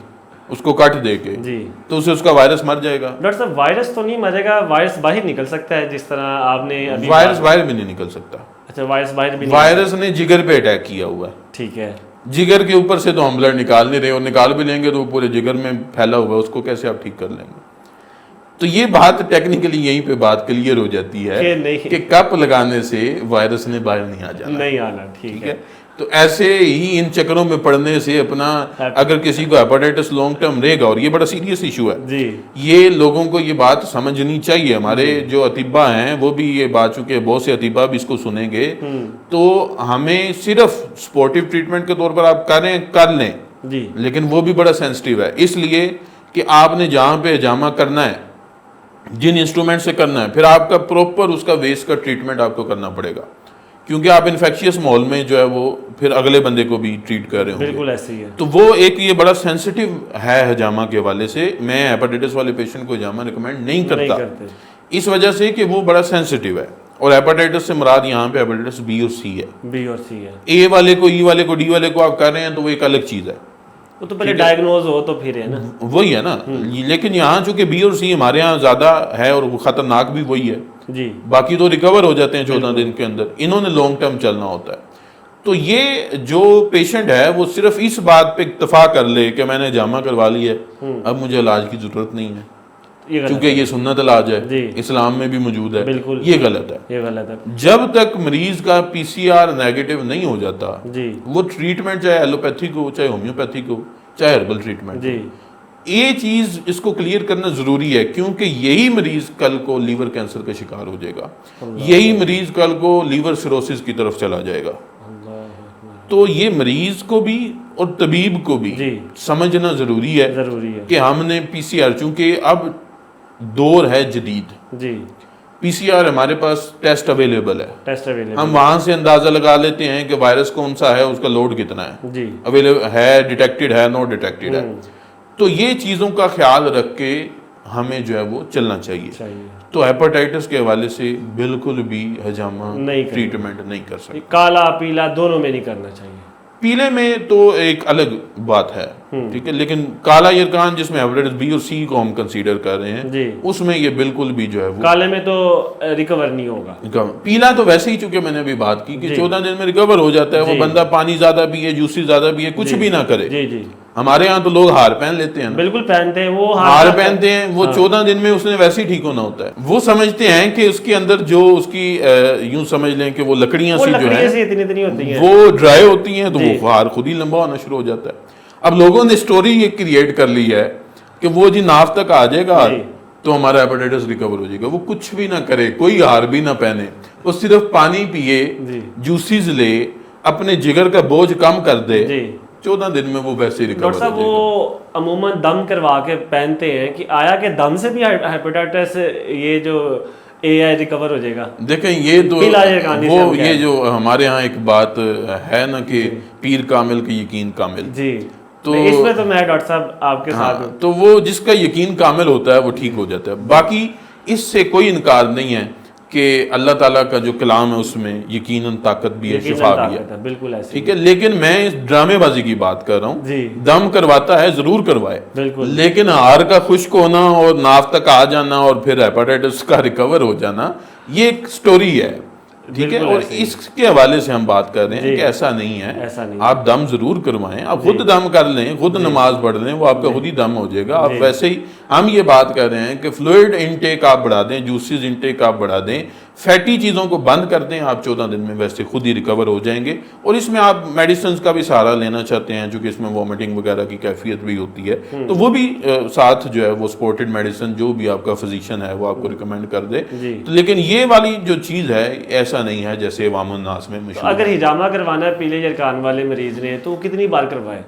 اس کو کٹ دے کے, جی, تو اسے اس کا وائرس مر جائے گا؟ ڈاکٹر صاحب وائرس تو نہیں مرے گا, وائرس باہر نکل سکتا ہے جس طرح آپ نے ابھی. وائرس باہر بھی نہیں نکل سکتا. اچھا, وائرس باہر بھی نہیں. وائرس نے جگر پہ اٹیک کیا ہوا ہے. ٹھیک ہے. جگر کے اوپر سے تو ہم بلڈ نکال نہیں رہے, اور نکال بھی لیں گے تو وہ پورے جگر میں پھیلا ہوا ہے, اس کو کیسے آپ ٹھیک کر لیں گے؟ تو یہ بات ٹیکنیکلی یہیں پہ بات کلیئر ہو جاتی ہے کہ کپ لگانے سے وائرس نے باہر نہیں آ جانا. نہیں آنا. ٹھیک ہے. تو ایسے ہی ان چکروں میں پڑنے سے اپنا, اگر کسی کو ہیپاٹائٹس لانگ ٹرم رہے گا, اور یہ بڑا سیریس ایشو ہے. جی. یہ لوگوں کو یہ بات سمجھنی چاہیے. ہمارے جو اطباء ہیں وہ بھی یہ بات, چونکہ بہت سے اطباء بھی اس کو سنیں گے, تو ہمیں صرف سپورٹیو ٹریٹمنٹ کے طور پر آپ کر لیں, جی, لیکن وہ بھی بڑا سینسٹیو ہے, اس لیے کہ آپ نے جہاں پہ ہجامہ کرنا ہے, جن انسٹرومنٹ سے کرنا ہے, پھر آپ کا پروپر اس کا ویسٹ کا ٹریٹمنٹ آپ کو کرنا پڑے گا, کیونکہ آپ انفیکشیس ماحول میں جو ہے وہ پھر اگلے بندے کو بھی ٹریٹ کر رہے ہوں گے. بالکل ایسے ہی ہے. تو وہ ایک یہ بڑا سینسٹیو ہے ہجامہ کے حوالے سے. میں ہیپاٹائٹس والے پیشنٹ کو ہجامہ ریکمینڈ نہیں کرتا, اس وجہ سے کہ وہ بڑا سینسٹیو ہے. اور ہیپاٹائٹس سے مراد یہاں پہ ہیپاٹائٹس بی اور سی ہے. بی اور سی ہے. اے والے کو, ای والے کو, ڈی والے کو آپ کر رہے ہیں تو وہ ایک الگ چیز ہے, وہ تو پہلے ڈائگنوز ہو تو پھر ہے نا, وہی ہے نا. لیکن یہاں چونکہ بی اور سی ہمارے یہاں زیادہ ہے اور خطرناک بھی وہی ہے. جی. باقی تو ریکور ہو جاتے ہیں 14 دن کے اندر, انہوں نے لانگ ٹرم چلنا ہوتا ہے. تو یہ جو پیشنٹ ہے وہ صرف اس بات پہ اکتفا کر لے کہ میں نے ہجامہ کروا لی ہے, اب مجھے علاج کی ضرورت نہیں ہے, کیونکہ یہ سنت علاج ہے, اسلام میں بھی موجود ہے. یہ غلط ہے. یہ غلط ہے. جب تک مریض کا پی سی آر نیگیٹو نہیں ہو جاتا, وہ ٹریٹمنٹ چاہے ایلوپیتھک ہو, چاہے ہومیوپیتھک ہو, چاہے ہربل ٹریٹمنٹ, یہ چیز اس کو کلیئر کرنا ضروری ہے, کیونکہ یہی مریض کل کو لیور کینسر کا شکار ہو جائے گا, یہی مریض کل کو لیور سیروسس کی طرف چلا جائے گا. تو یہ مریض کو بھی اور طبیب کو بھی سمجھنا ضروری ہے کہ ہم نے پی سی آر, چونکہ اب دور ہے جدید, پی سی آر ہمارے پاس ٹیسٹ اویلیبل ہے, ہم وہاں سے اندازہ لگا لیتے ہیں کہ وائرس کون سا ہے, اس کا لوڈ کتنا ہے, اویلیبل ہے, ڈیٹیکٹڈ ہے, نو ڈیٹیکٹڈ ہے. تو یہ چیزوں کا خیال رکھ کے ہمیں جو ہے وہ چلنا چاہیے. تو ہیپاٹائٹس کے حوالے سے بالکل بھی ہجامہ ٹریٹمنٹ نہیں کر سکتے. کالا پیلا دونوں میں نہیں کرنا چاہیے. پیلے میں تو ایک الگ بات ہے, ٹھیک ہے, لیکن کالا یرکان جس میں ہیپاٹائٹس بی اور سی کو ہم کنسیڈر کر رہے ہیں, اس میں یہ بالکل بھی جو ہے وہ کالے میں تو ریکور نہیں ہوگا. پیلا تو ویسے ہی چونکہ میں نے ابھی بات کی کہ 14 دن میں ریکور ہو جاتا ہے, وہ بندہ پانی زیادہ پیے, جوسی زیادہ پیے, کچھ بھی نہ کرے. ہمارے ہاں تو لوگ ہار پہن لیتے ہیں, بالکل پہنتے ہیں, وہ ہار پہنتے ہیں, وہ 14 دن میں اس نے ویسے ہی ٹھیک ہونا ہوتا ہے. وہ سمجھتے ہیں کہ اس کے اندر جو اس کی یوں سمجھ لیں کہ وہ لکڑیاں سی جو ہیں وہ ڈرائی ہوتی ہیں, تو وہ ہار خود ہی لمبا ہونا شروع ہو جاتا ہے. اب لوگوں نے سٹوری یہ کریٹ کر لی ہے کہ وہ جی ناف تک آ جائے گا تو ہمارا ہیپاٹائٹس ریکور ہو جائے گا. وہ کچھ بھی نہ کرے, کوئی ہار بھی نہ پہنے, وہ صرف پانی پیے, جوسیز لے, اپنے جگر کا بوجھ کم کر دے, 14 دن میں وہ ویسے ریکور ہو جائے گا. ڈاکٹر صاحب وہ عموماً دم کروا کے پہنتے ہیں, کہ آیا کہ دم سے بھی ہیپاٹائٹس یہ جو اے آئی ریکور ہو جائے گا؟ دیکھیں یہ تو وہ یہ جو ہمارے ہاں ایک بات ہے نا کہ پیر کامل کا یقین کامل. جی, تو اس میں تو میں ڈاکٹر صاحب آپ کے ساتھ ہوں. تو وہ جس کا یقین کامل ہوتا ہے وہ ٹھیک ہو جاتا ہے. باقی اس سے کوئی انکار نہیں ہے کہ اللہ تعالیٰ کا جو کلام ہے اس میں یقیناً طاقت بھی ہے, شفا بھی ہے, بالکل ایسے, ٹھیک ہے. لیکن میں اس ڈرامے بازی کی بات کر رہا ہوں. دم کرواتا ہے ضرور کروائے, لیکن ہار کا خشک ہونا اور ناف تک آ جانا اور پھر ہیپاٹائٹس کا ریکور ہو جانا یہ ایک سٹوری ہے. ٹھیک ہے. اور اس کے حوالے سے ہم بات کر رہے ہیں کہ ایسا نہیں ہے, ایسا نہیں, آپ دم ضرور کروائیں, آپ خود دم کر لیں, خود نماز پڑھ لیں, وہ آپ کا خود ہی دم ہو جائے گا. آپ ویسے ہی ہم یہ بات کر رہے ہیں کہ فلوئڈ انٹیک آپ بڑھا دیں, جوسز انٹیک آپ بڑھا دیں, فیٹی چیزوں کو بند کر دیں, آپ 14 دن میں ویسے خود ہی ریکور ہو جائیں گے. اور اس میں آپ میڈیسنز کا بھی سہارا لینا چاہتے ہیں چونکہ اس میں وومٹنگ وغیرہ کی کیفیت بھی ہوتی ہے, تو وہ بھی ساتھ جو ہے وہ سپورٹڈ میڈیسن جو بھی آپ کا فزیشین ہے وہ آپ کو ریکمینڈ کر دے. لیکن یہ والی جو چیز ہے ایسا نہیں ہے جیسے عوام الناس میں مشہور. اگر ہجامہ کروانا ہے پیلے یرکان والے مریض نے تو کتنی بار کروائے؟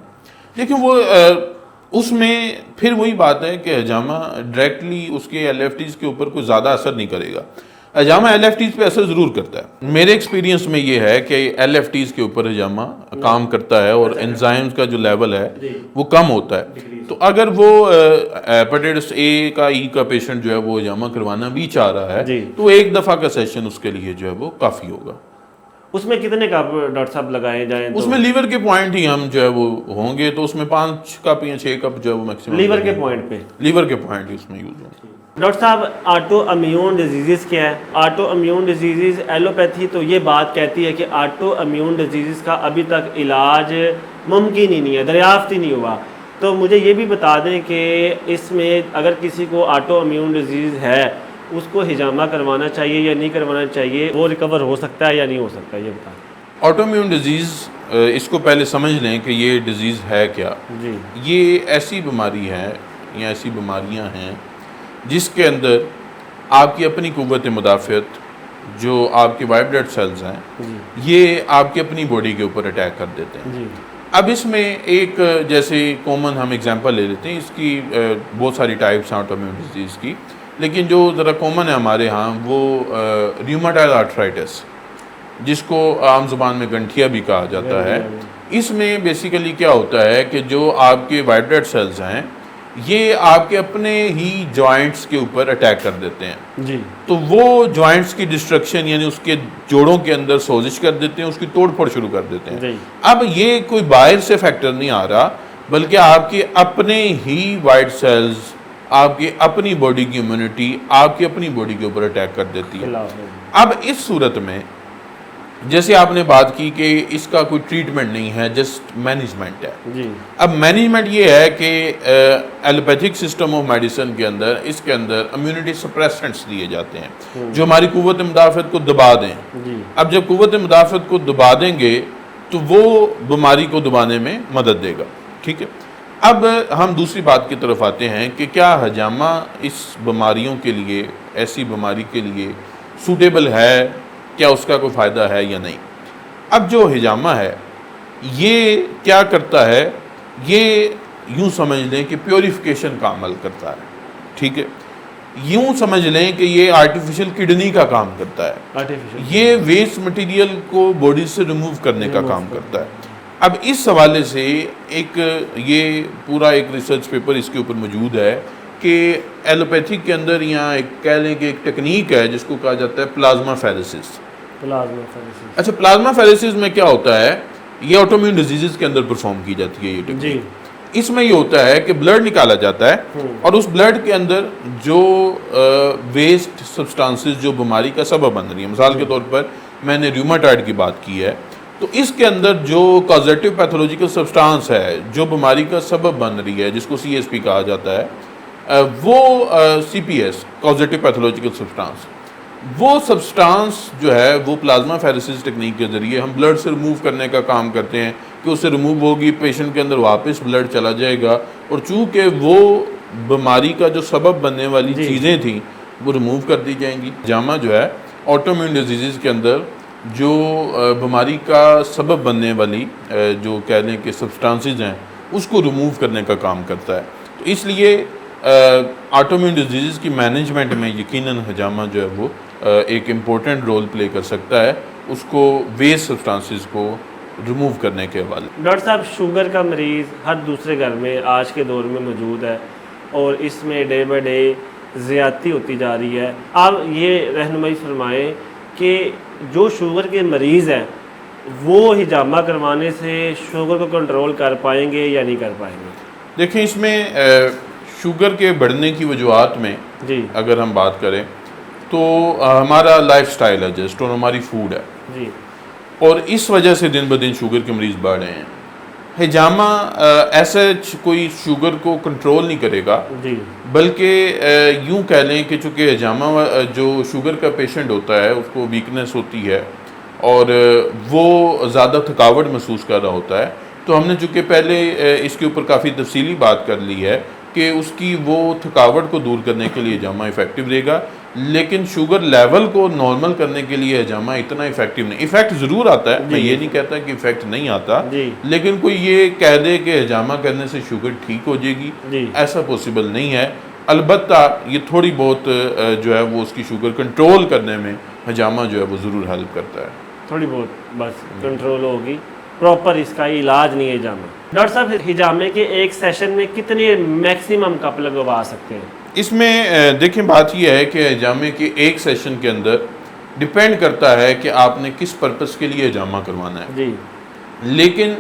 لیکن وہ اس میں پھر وہی بات ہے کہ ہجامہ ڈائریکٹلی اس کے ایل ایف ٹیز کے اوپر کوئی زیادہ اثر نہیں کرے گا. ہجامہ ایل ایف ٹیز پہ اثر ضرور کرتا ہے. میرے ایکسپیرینس میں یہ ہے کہ ایل ایف ٹیز کے اوپر ہجامہ کام کرتا ہے اور انزائمز کا جو لیول ہے وہ کم ہوتا ہے. تو اگر وہ ہیپاٹائٹس اے کا ای کا پیشنٹ جو ہے وہ ہجامہ کروانا بھی چاہ رہا ہے تو ایک دفعہ کا سیشن اس کے لیے جو ہے وہ کافی ہوگا. اس میں کتنے کپ ڈاکٹر صاحب لگائے جائیں؟ اس میں لیور کے پوائنٹ ہی ہم جو ہے وہ ہوں گے تو اس میں 5 کپ یا 6 کپ جو ہے وہ میکسیمم لیور کے پوائنٹ پہ, لیور کے پوائنٹ ہی اس میں یوز ہوں گے. ڈاکٹر صاحب آٹو امیون ڈیزیزز کیا ہے؟ آٹو امیون ڈیزیزز ایلوپیتھی تو یہ بات کہتی ہے کہ آٹو امیون ڈیزیزز کا ابھی تک علاج ممکن ہی نہیں ہے, دریافت ہی نہیں ہوا. تو مجھے یہ بھی بتا دیں کہ اس میں اگر کسی کو آٹو امیون ڈیزیز ہے اس کو ہجامہ کروانا چاہیے یا نہیں کروانا چاہیے, وہ ریکور ہو سکتا ہے یا نہیں ہو سکتا, یہ بتائیں. آٹو امیون ڈیزیز اس کو پہلے سمجھ لیں کہ یہ ڈیزیز ہے کیا. یہ ایسی بیماری ہے یا ایسی بیماریاں ہیں جس کے اندر آپ کی اپنی قوت مدافعت جو آپ کے وائٹ بلڈ سیلز ہیں یہ آپ کی اپنی باڈی کے اوپر اٹیک کر دیتے ہیں. اب اس میں ایک جیسے کامن ہم اگزامپل لے لیتے ہیں, اس کی بہت ساری ٹائپس ہیں آٹو امیون ڈیزیز کی, لیکن جو ذرا کامن ہے ہمارے ہاں وہ ریوماٹائڈ آرتھرائٹس جس کو عام زبان میں گنٹھیا بھی کہا جاتا ہے. اس میں بیسیکلی کیا ہوتا ہے کہ جو آپ کے وائٹ بلڈ سیلز ہیں یہ آپ کے اپنے ہی جوائنٹس کے اوپر اٹیک کر دیتے ہیں. تو وہ جوائنٹس کی ڈسٹرکشن یعنی اس کے جوڑوں کے اندر سوزش کر دیتے ہیں, اس کی توڑ پھوڑ شروع کر دیتے ہیں. اب یہ کوئی باہر سے فیکٹر نہیں آ رہا بلکہ آپ کے اپنے ہی وائٹ سیلز, آپ کی اپنی باڈی کی امیونٹی آپ کی اپنی باڈی کے اوپر اٹیک کر دیتی ہے. اب اس صورت میں جیسے آپ نے بات کی کہ اس کا کوئی ٹریٹمنٹ نہیں ہے, جسٹ مینجمنٹ ہے. اب مینجمنٹ یہ ہے کہ ایلوپیتھک سسٹم آف میڈیسن کے اندر اس کے اندر امیونٹی سپریسنٹس دیے جاتے ہیں جو ہماری قوت مدافعت کو دبا دیں. اب جب قوت مدافعت کو دبا دیں گے تو وہ بیماری کو دبانے میں مدد دے گا. ٹھیک ہے. اب ہم دوسری بات کی طرف آتے ہیں کہ کیا ہجامہ اس بیماریوں کے لیے, ایسی بیماری کے لیے سوٹیبل ہے, کیا اس کا کوئی فائدہ ہے یا نہیں. اب جو ہجامہ ہے یہ کیا کرتا ہے, یہ یوں سمجھ لیں کہ پیوریفیکیشن کا عمل کرتا ہے. ٹھیک ہے. یوں سمجھ لیں کہ یہ آرٹیفیشل کڈنی کا کام کرتا ہے, یہ ویسٹ مٹیریل کو باڈی سے ریموو کرنے کا کام کرتا ہے. اب اس حوالے سے ایک یہ پورا ایک ریسرچ پیپر اس کے اوپر موجود ہے کہ ایلوپیتھک کے اندر یہاں ایک کہہ لیں کہ ایک ٹیکنیک ہے جس کو کہا جاتا ہے پلازما فیریسس. اچھا, پلازما فیریسس میں کیا ہوتا ہے, یہ آٹو امیون ڈیزیزز کے اندر پرفارم کی جاتی ہے یہ ٹیکنیک. اس میں یہ ہوتا ہے کہ بلڈ نکالا جاتا ہے اور اس بلڈ کے اندر جو ویسٹ سبسٹانسز جو بیماری کا سبب بن رہی ہیں, مثال کے طور پر میں نے ریوماٹائڈ کی بات کی ہے, تو اس کے اندر جو کازیٹیو پیتھولوجیکل سبسٹانس ہے جو بیماری کا سبب بن رہی ہے جس کو سی ایس پی کہا جاتا ہے, وہ سی پی ایس کازیٹیو پیتھولوجیکل سبسٹانس, وہ سبسٹانس جو ہے وہ پلازما فیریسس ٹیکنیک کے ذریعے ہم بلڈ سے ریموو کرنے کا کام کرتے ہیں کہ اس سے ریموو ہوگی, پیشنٹ کے اندر واپس بلڈ چلا جائے گا اور چونکہ وہ بیماری کا جو سبب بننے والی چیزیں تھیں وہ ریموو کر دی جائیں گی. ہجامہ جو ہے آٹو امیون ڈیزیزز کے اندر جو بیماری کا سبب بننے والی جو کہہ لیں کہ سبسٹانسز ہیں اس کو ریموو کرنے کا کام کرتا ہے. تو اس لیے آٹو امیون ڈیزیزز کی مینجمنٹ میں یقیناً ہجامہ جو ہے وہ ایک امپورٹنٹ رول پلے کر سکتا ہے, اس کو ویسٹ سبسٹانسز کو ریموو کرنے کے حوالے. ڈاکٹر صاحب, شوگر کا مریض ہر دوسرے گھر میں آج کے دور میں موجود ہے اور اس میں ڈے بائی ڈے زیادتی ہوتی جا رہی ہے. آپ یہ رہنمائی فرمائیں کہ جو شوگر کے مریض ہیں وہ ہجامہ کروانے سے شوگر کو کنٹرول کر پائیں گے یا نہیں کر پائیں گے؟ دیکھیں, اس میں شوگر کے بڑھنے کی وجوہات میں اگر ہم بات کریں تو ہمارا لائف سٹائل ایڈجسٹ اور ہماری فوڈ ہے جی اور اس وجہ سے دن بدن شوگر کے مریض بڑھ رہے ہیں. ہجامہ ایسا کوئی شوگر کو کنٹرول نہیں کرے گا, جی بلکہ یوں کہہ لیں کہ چونکہ ہجامہ جو شوگر کا پیشنٹ ہوتا ہے اس کو ویکنس ہوتی ہے اور وہ زیادہ تھکاوٹ محسوس کر رہا ہوتا ہے, تو ہم نے چونکہ پہلے اس کے اوپر کافی تفصیلی بات کر لی ہے کہ اس کی وہ تھکاوٹ کو دور کرنے کے لیے ہجامہ افیکٹو رہے گا, لیکن شوگر لیول کو نارمل کرنے کے لیے ہجامہ اتنا افیکٹو نہیں. افیکٹ ضرور آتا ہے, میں یہ نہیں کہتا کہ افیکٹ نہیں آتا, لیکن کوئی یہ کہہ دے کہ ہجامہ کرنے سے شوگر ٹھیک ہو جائے گی, ایسا پاسبل نہیں ہے. البتہ یہ تھوڑی بہت جو ہے وہ اس کی شوگر کنٹرول کرنے میں ہجامہ جو ہے وہ ضرور ہیلپ کرتا ہے, تھوڑی بہت بس کنٹرول ہوگی, پراپر اس کا علاج نہیں ہے ہجامہ. ڈاکٹر صاحب ہجامے کے ایک سیشن میں کتنے میکسیمم کپ لگوا سکتے ہیں؟ اس میں دیکھیں بات یہ ہے کہ ہجامے کے ایک سیشن کے اندر ڈیپینڈ کرتا ہے کہ آپ نے کس پرپس کے لیے ہجامہ کروانا ہے, جی لیکن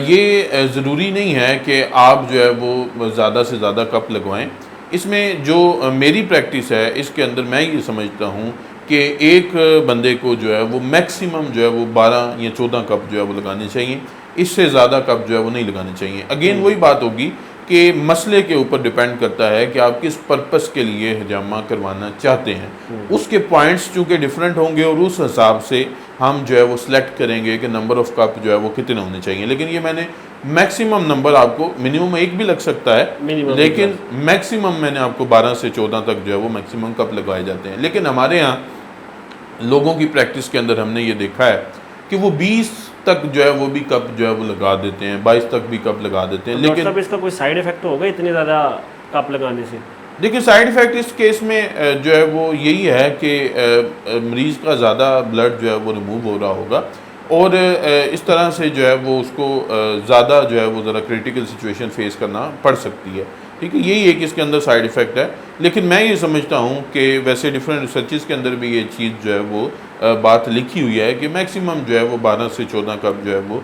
یہ ضروری نہیں ہے کہ آپ جو ہے وہ زیادہ سے زیادہ کپ لگوائیں. اس میں جو میری پریکٹس ہے اس کے اندر میں یہ سمجھتا ہوں کہ ایک بندے کو جو ہے وہ میکسیمم جو ہے وہ 12 یا 14 کپ جو ہے وہ لگانے چاہیے, اس سے زیادہ کپ جو ہے وہ نہیں لگانے چاہیے. اگین وہی بات ہوگی کہ مسئلے کے اوپر ڈیپینڈ کرتا ہے کہ آپ کس پرپس کے لیے ہجامہ کروانا چاہتے ہیں. اس کے پوائنٹس چونکہ ڈیفرنٹ ہوں گے اور اس حساب سے ہم جو ہے وہ سلیکٹ کریں گے کہ نمبر آف کپ جو ہے وہ کتنے ہونے چاہیے. لیکن یہ میں نے میکسیمم نمبر آپ کو, منیمم ایک بھی لگ سکتا ہے, لیکن میکسیمم میں نے آپ کو 12 سے 14 تک جو ہے وہ میکسیمم کپ لگوائے جاتے ہیں. لیکن ہمارے ہاں لوگوں کی پریکٹس کے اندر ہم نے یہ دیکھا ہے کہ وہ 20 تک جو ہے وہ بھی کپ جو ہے وہ لگا دیتے ہیں, 22 تک بھی کپ لگا دیتے ہیں. لیکن اس کا کوئی سائیڈ ایفیکٹ ہوگا اتنے زیادہ کپ لگانے سے؟ دیکھیں سائیڈ ایفیکٹ اس کیس میں جو ہے وہ یہی ہے کہ مریض کا زیادہ بلڈ جو ہے وہ ریموو ہو رہا ہوگا اور اس طرح سے جو ہے وہ اس کو زیادہ جو ہے وہ ذرا کریٹیکل سچویشن فیس کرنا پڑ سکتی ہے. ٹھیک ہے, یہی ایک اس کے اندر سائیڈ ایفیکٹ ہے. لیکن میں یہ سمجھتا ہوں کہ ویسے ڈفرینٹ ریسرچز کے اندر بھی یہ چیز جو ہے وہ بات لکھی ہوئی ہے کہ میکسیمم جو ہے وہ 12 سے 14 کپ جو ہے وہ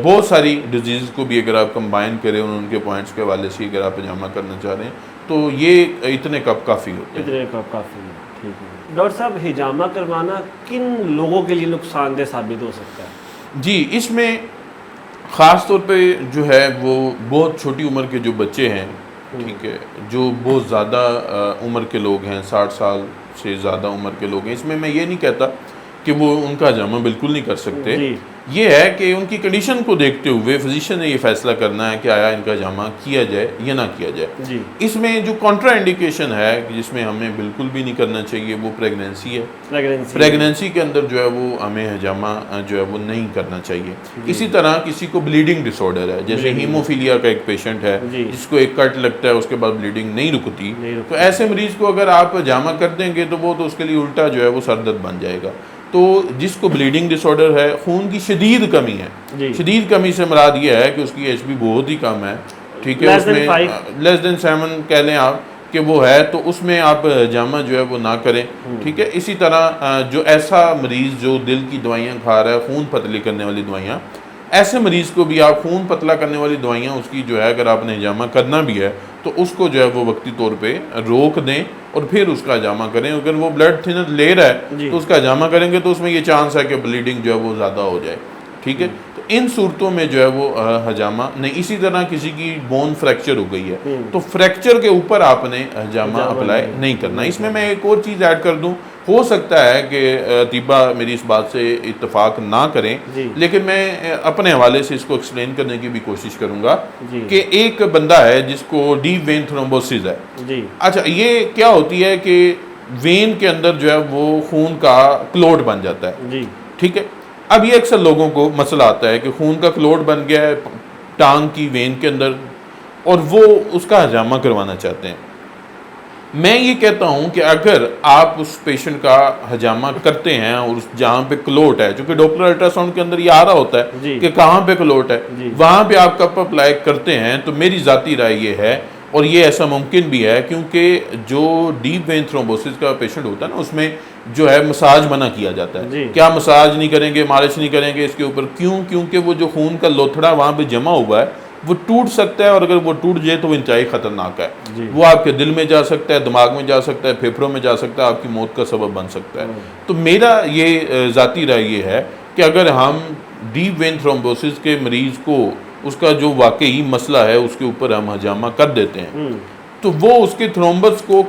بہت ساری ڈیزیز کو بھی اگر آپ کمبائن کریں اور ان کے پوائنٹس کے حوالے سے اگر آپ ہجامہ کرنا چاہ رہے ہیں تو یہ اتنے کپ کافی ہوتے ہیں. اتنے کپ کافی ہیں. ٹھیک ہے ڈاکٹر صاحب, ہجامہ کروانا کن لوگوں کے لیے نقصان دہ ثابت ہو سکتا ہے؟ جی, اس میں خاص طور پہ جو ہے وہ بہت چھوٹی عمر کے جو بچے ہیں, ٹھیک ہے, جو بہت زیادہ عمر کے لوگ ہیں, 60 سال سے زیادہ عمر کے لوگ ہیں, اس میں یہ نہیں کہتا کہ وہ ان کا ہجامہ بالکل نہیں کر سکتے. یہ ہے کہ ان کی کنڈیشن کو دیکھتے ہوئے فزیشین نے یہ فیصلہ کرنا ہے کہ آیا ان کا ہجامہ کیا جائے یا نہ کیا جائے. اس میں جو کنٹرا انڈیکیشن ہے جس میں ہمیں بالکل بھی نہیں کرنا چاہیے وہ پریگنینسی ہے. پریگنینسی کے اندر جو ہے وہ ہمیں ہجامہ جو ہے وہ نہیں کرنا چاہیے. اسی طرح کسی کو بلیڈنگ ڈس آرڈر ہے, جیسے ہیموفیلیا کا ایک پیشنٹ ہے جس کو ایک کٹ لگتا ہے اس کے بعد بلیڈنگ نہیں رکتی, تو ایسے مریض کو اگر آپ ہجامہ کر دیں گے تو وہ تو اس کے لیے الٹا جو ہے وہ سر درد بن جائے گا. تو جس کو بلیڈنگ ڈس آرڈر ہے, خون کی شدید کمی ہے, شدید کمی سے مراد یہ ہے کہ اس کی ایچ بی بہت ہی کم ہے, ٹھیک ہے, اس میں لیس دین 7 کہہ لیں آپ کہ وہ ہے, تو اس میں آپ ہجامہ جو ہے وہ نہ کریں. ٹھیک ہے, اسی طرح جو ایسا مریض جو دل کی دوائیاں کھا رہا ہے, خون پتلی کرنے والی دوائیاں, ایسے مریض کو بھی آپ خون پتلا کرنے والی دوائیاں اس کی جو ہے اگر آپ نے ہجامہ کرنا بھی ہے تو اس کو جو ہے وہ وقتی طور پہ روک دیں اور پھر اس کا ہجامہ کریں. اگر وہ بلڈ تھنر لے رہا ہے تو اس کا ہجامہ کریں گے تو اس میں یہ چانس ہے کہ بلیڈنگ جو ہے وہ زیادہ ہو جائے. ٹھیک ہے, تو ان صورتوں میں جو ہے وہ ہجامہ نہیں. اسی طرح کسی کی بون فریکچر ہو گئی ہے تو فریکچر کے اوپر آپ نے ہجامہ اپلائی نہیں کرنا. اس میں ایک اور چیز ایڈ کر دوں, ہو سکتا ہے کہ طبیہ میری اس بات سے اتفاق نہ کریں, لیکن میں اپنے حوالے سے اس کو ایکسپلین کرنے کی بھی کوشش کروں گا کہ ایک بندہ ہے جس کو ڈیپ وین تھرومبوسس ہے. اچھا, یہ کیا ہوتی ہے کہ وین کے اندر جو ہے وہ خون کا کلوٹ بن جاتا ہے. ٹھیک ہے, اب یہ اکثر لوگوں کو مسئلہ آتا ہے کہ خون کا کلوٹ بن گیا ہے ٹانگ کی وین کے اندر اور وہ اس کا ہجامہ کروانا چاہتے ہیں. میں یہ کہتا ہوں کہ اگر آپ اس پیشنٹ کا ہجامہ کرتے ہیں اور جہاں پہ کلوٹ ہے, چونکہ ڈوپلر الٹرا ساؤنڈ کے اندر یہ آ رہا ہوتا ہے کہ کہاں پہ کلوٹ ہے, وہاں پہ آپ کپ اپلائی کرتے ہیں, تو میری ذاتی رائے یہ ہے, اور یہ ایسا ممکن بھی ہے کیونکہ جو ڈیپ وین تھرومبوسس کا پیشنٹ ہوتا ہے نا, اس میں جو ہے مساج منع کیا جاتا ہے. کیا مساج نہیں کریں گے, مالش نہیں کریں گے اس کے اوپر, کیوں؟ کیونکہ وہ جو خون کا لوتھڑا وہاں پہ جمع ہوا ہے وہ ٹوٹ سکتا ہے، اور اگر وہ ٹوٹ جائے تو وہ انتہائی خطرناک ہے. وہ آپ کے دل میں جا سکتا ہے، دماغ میں جا سکتا ہے، پھیپھڑوں میں جا سکتا ہے، آپ کی موت کا سبب بن سکتا ہے. تو میرا یہ ذاتی رائے یہ ہے کہ اگر ہم ڈیپ وین تھرومبوسس کے مریض کو اس کا جو واقعی مسئلہ ہے اس کے اوپر ہم حجامہ کر دیتے ہیں تو وہ اس کے تھرومبس کو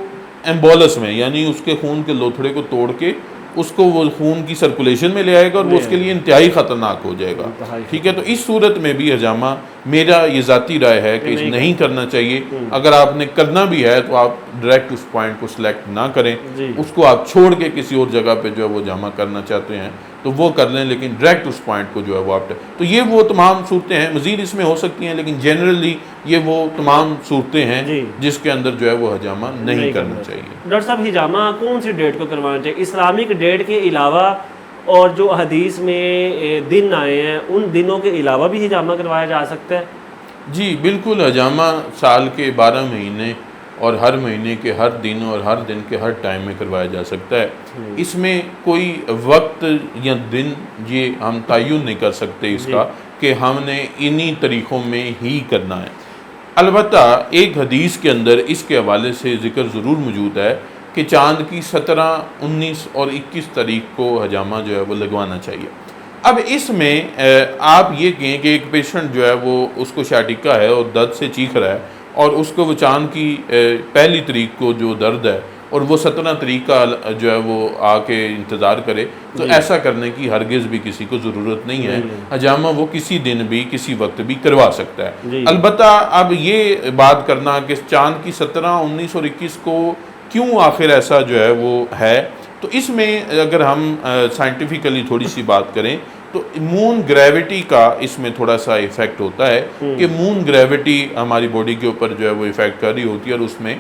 ایمبولس میں، یعنی اس کے خون کے لوتھڑے کو توڑ کے اس کو وہ خون کی سرکولیشن میں لے آئے گا، اور وہ اس کے لیے انتہائی خطرناک ہو جائے گا. ٹھیک ہے، تو اس صورت میں بھی حجامہ میرا یہ ذاتی رائے ہے کہ نہیں کرنا چاہیے. اگر آپ نے کرنا بھی ہے تو آپ ڈائریکٹ اس پوائنٹ کو سلیکٹ نہ کریں، اس کو آپ چھوڑ کے کسی اور جگہ پہ جو ہے وہ حجامہ کرنا چاہتے ہیں تو وہ کر لیں، لیکن ڈائریکٹ اس پوائنٹ کو جو ہے وہ آپ. تو یہ وہ تمام صورتیں ہیں، مزید اس میں ہو سکتی ہیں، لیکن جنرلی یہ وہ تمام صورتیں ہیں جس کے اندر جو ہے وہ حجامہ نہیں کرنا چاہیے. ڈاکٹر صاحب حجامہ کون سی ڈیٹ کو کروانا چاہیے؟ اسلامک ڈیٹ کے علاوہ اور جو حدیث میں دن آئے ہیں ان دنوں کے علاوہ بھی حجامہ کروایا جا سکتا ہے؟ جی بالکل، حجامہ سال کے 12 مہینے اور ہر مہینے کے ہر دن اور ہر دن کے ہر ٹائم میں کروایا جا سکتا ہے. اس میں کوئی وقت یا دن یہ ہم تعین نہیں کر سکتے اس کا کہ ہم نے انہی طریقوں میں ہی کرنا ہے. البتہ ایک حدیث کے اندر اس کے حوالے سے ذکر ضرور موجود ہے کہ چاند کی 17، 19 اور 21 تاریخ کو حجامہ جو ہے وہ لگوانا چاہیے. اب اس میں آپ یہ کہیں کہ ایک پیشنٹ جو ہے وہ اس کو شاٹکا ہے اور درد سے چیخ رہا ہے، اور اس کو وہ چاند کی پہلی تاریخ کو جو درد ہے اور وہ 17 تاریخ کا جو ہے وہ آ کے انتظار کرے، تو ایسا کرنے کی ہرگز بھی کسی کو ضرورت نہیں ہے. حجامہ وہ کسی دن بھی کسی وقت بھی کروا سکتا ہے. البتہ اب یہ بات کرنا کہ چاند کی 17، 19 اور 21 کو کیوں آخر ایسا جو ہے وہ ہے، تو اس میں اگر ہم سائنٹیفکلی تھوڑی سی بات کریں تو مون گریوٹی کا اس میں تھوڑا سا ایفیکٹ ہوتا ہے کہ مون گریوٹی ہماری باڈی کے اوپر جو ہے وہ ایفیکٹ کر رہی ہوتی ہے، اور اس میں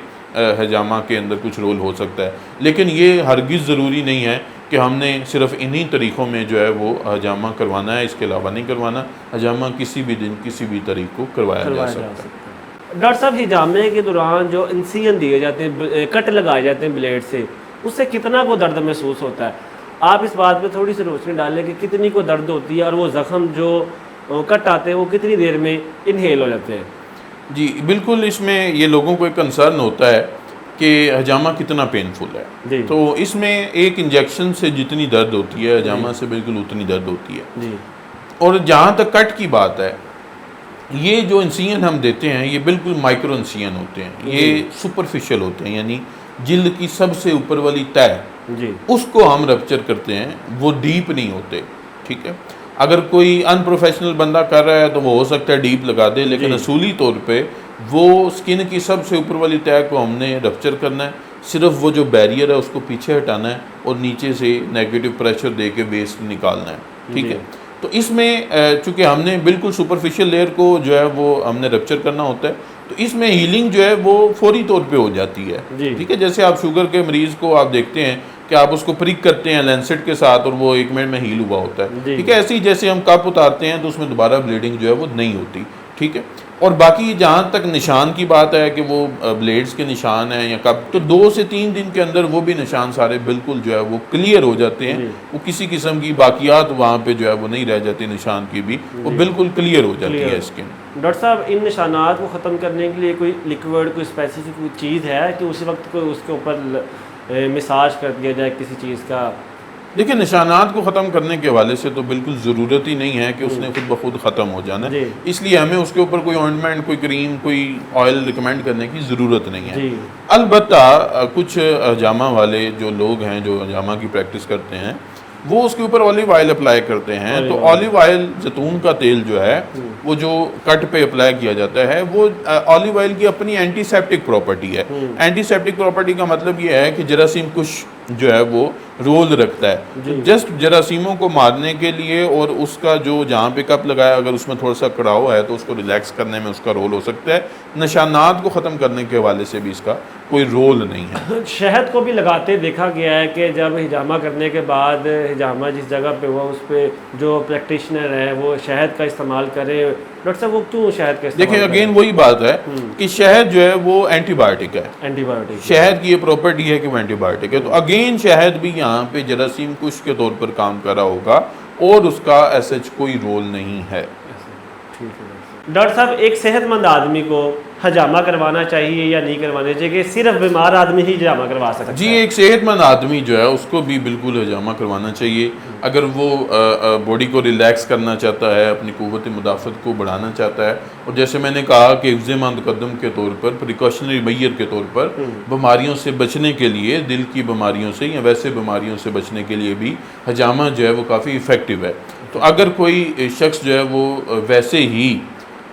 حجامہ کے اندر کچھ رول ہو سکتا ہے. لیکن یہ ہرگز ضروری نہیں ہے کہ ہم نے صرف انہی طریقوں میں جو ہے وہ حجامہ کروانا ہے، اس کے علاوہ نہیں کروانا. حجامہ کسی بھی دن کسی بھی طریق کو کروایا جا سکتا ہے. ڈاکٹر صاحب حجامے کے دوران جو انسیجن دیے جاتے ہیں، کٹ لگائے جاتے ہیں بلیڈ سے، اس سے کتنا کو درد محسوس ہوتا ہے؟ آپ اس بات پہ تھوڑی سی روشنی ڈالیں کہ کتنی کو درد ہوتی ہے، اور وہ زخم جو کٹ آتے ہیں وہ کتنی دیر میں انہیل ہو جاتے ہیں؟ جی بالکل، اس میں یہ لوگوں کو ایک کنسرن ہوتا ہے کہ حجامہ کتنا پینفل ہے. تو اس میں ایک انجیکشن سے جتنی درد ہوتی ہے حجامہ سے بالکل اتنی درد ہوتی ہے. اور جہاں تک کٹ کی بات ہے، یہ جو انسیجن ہم دیتے ہیں یہ بالکل مائکرو انسیجن ہوتے ہیں، یہ سپرفیشل ہوتے ہیں، یعنی جلد کی سب سے اوپر والی تہ اس کو ہم رپچر کرتے ہیں، وہ ڈیپ نہیں ہوتے. ٹھیک ہے، اگر کوئی ان پروفیشنل بندہ کر رہا ہے تو وہ ہو سکتا ہے ڈیپ لگا دے، لیکن اصولی طور پہ وہ سکن کی سب سے اوپر والی تہ کو ہم نے رپچر کرنا ہے. صرف وہ جو بیریئر ہے اس کو پیچھے ہٹانا ہے اور نیچے سے نیگیٹو پریشر دے کے ویسٹ نکالنا ہے. ٹھیک ہے، تو اس میں چونکہ ہم نے بالکل سپرفیشل لیئر کو جو ہے وہ ہم نے رپچر کرنا ہوتا ہے، تو اس میں ہیلنگ جو ہے وہ فوری طور پہ ہو جاتی ہے. ٹھیک ہے، جیسے آپ شوگر کے مریض کو آپ دیکھتے ہیں کہ آپ اس کو پرک کرتے ہیں لینسٹ کے ساتھ اور وہ 1 منٹ میں ہیل ہوا ہوتا ہے. ٹھیک ہے، ایسے ہی جیسے ہم کپ اتارتے ہیں تو اس میں دوبارہ بلیڈنگ جو ہے وہ نہیں ہوتی. ٹھیک ہے، اور باقی جہاں تک نشان کی بات ہے کہ وہ بلیڈز کے نشان ہیں یا کب، تو 2 سے 3 دن کے اندر وہ بھی نشان سارے بالکل جو ہے وہ کلیئر ہو جاتے ہیں. وہ کسی قسم کی باقیات وہاں پہ جو ہے وہ نہیں رہ جاتی نشان کی بھی، وہ بالکل کلیئر ہو جاتی ہے اسکن. ڈاکٹر صاحب ان نشانات کو ختم کرنے کے لیے کوئی لیکوڈ، کوئی اسپیسیفک کوئی چیز ہے کہ اسی وقت کوئی اس کے اوپر مساج کر دیا جائے کسی چیز کا؟ دیکھیں، نشانات کو ختم کرنے کے حوالے سے تو بالکل ضرورت ہی نہیں ہے کہ اس نے خود بخود ختم ہو جانا ہے. اس لیے ہمیں اس کے اوپر کوئی آئنٹمنٹ، کوئی کریم، کوئی آئل ریکمینڈ کرنے کی ضرورت نہیں ہے. البتہ کچھ حجامہ والے جو لوگ ہیں جو حجامہ کی پریکٹس کرتے ہیں وہ اس کے اوپر اولیو آئل اپلائی کرتے ہیں. تو اولیو آئل، زیتون کا تیل جو ہے وہ جو کٹ پہ اپلائی کیا جاتا ہے، وہ اولیو آئل کی اپنی اینٹی سیپٹک پراپرٹی ہے. اینٹی سیپٹک پراپرٹی کا مطلب یہ ہے کہ جراثیم کش جو ہے وہ رول رکھتا ہے جسٹ جراثیموں کو مارنے کے لیے، اور اس کا جو جہاں پہ کپ لگایا اگر اس میں تھوڑا سا کڑاؤ ہے تو اس کو ریلیکس کرنے میں اس کا رول ہو سکتا ہے. نشانات کو ختم کرنے کے حوالے سے بھی اس کا کوئی رول نہیں ہے. شہد کو بھی لگاتے دیکھا گیا ہے کہ جب حجامہ کرنے کے بعد حجامہ جس جگہ پہ ہوا اس پہ جو پریکٹیشنر ہے وہ شہد کا استعمال کرے. ڈاکٹر صاحب وہ کیوں شہد کا استعمال؟ دیکھیں اگین وہی بات ہے کہ شہد جو ہے وہ اینٹی بایوٹک ہے. اینٹی بایوٹک، شہد کی یہ پراپرٹی ہے کہ وہ اینٹی بایوٹک ہے. تو اگین شہد بھی یہاں پہ جراثیم کش کے طور پر کام کر رہا ہوگا اور اس کا ایسا کوئی رول نہیں ہے. ٹھیک ہے. ڈاکٹر صاحب ایک صحت مند آدمی کو حجامہ کروانا چاہیے یا نہیں کروانا چاہیے کہ صرف بیمار آدمی ہی حجامہ کروا سکتا ہے؟ جی ایک صحت مند آدمی جو ہے اس کو بھی بالکل حجامہ کروانا چاہیے. اگر وہ باڈی کو ریلیکس کرنا چاہتا ہے, اپنی قوت مدافعت کو بڑھانا چاہتا ہے, اور جیسے میں نے کہا کہ حفظ ماہ تقدم کے طور پر, پریکاشنری میئر کے طور پر بیماریوں سے بچنے کے لیے, دل کی بیماریوں سے یا ویسے بیماریوں سے بچنے کے لیے بھی حجامہ جو ہے وہ کافی افیکٹو ہے. تو اگر کوئی شخص جو ہے وہ ویسے ہی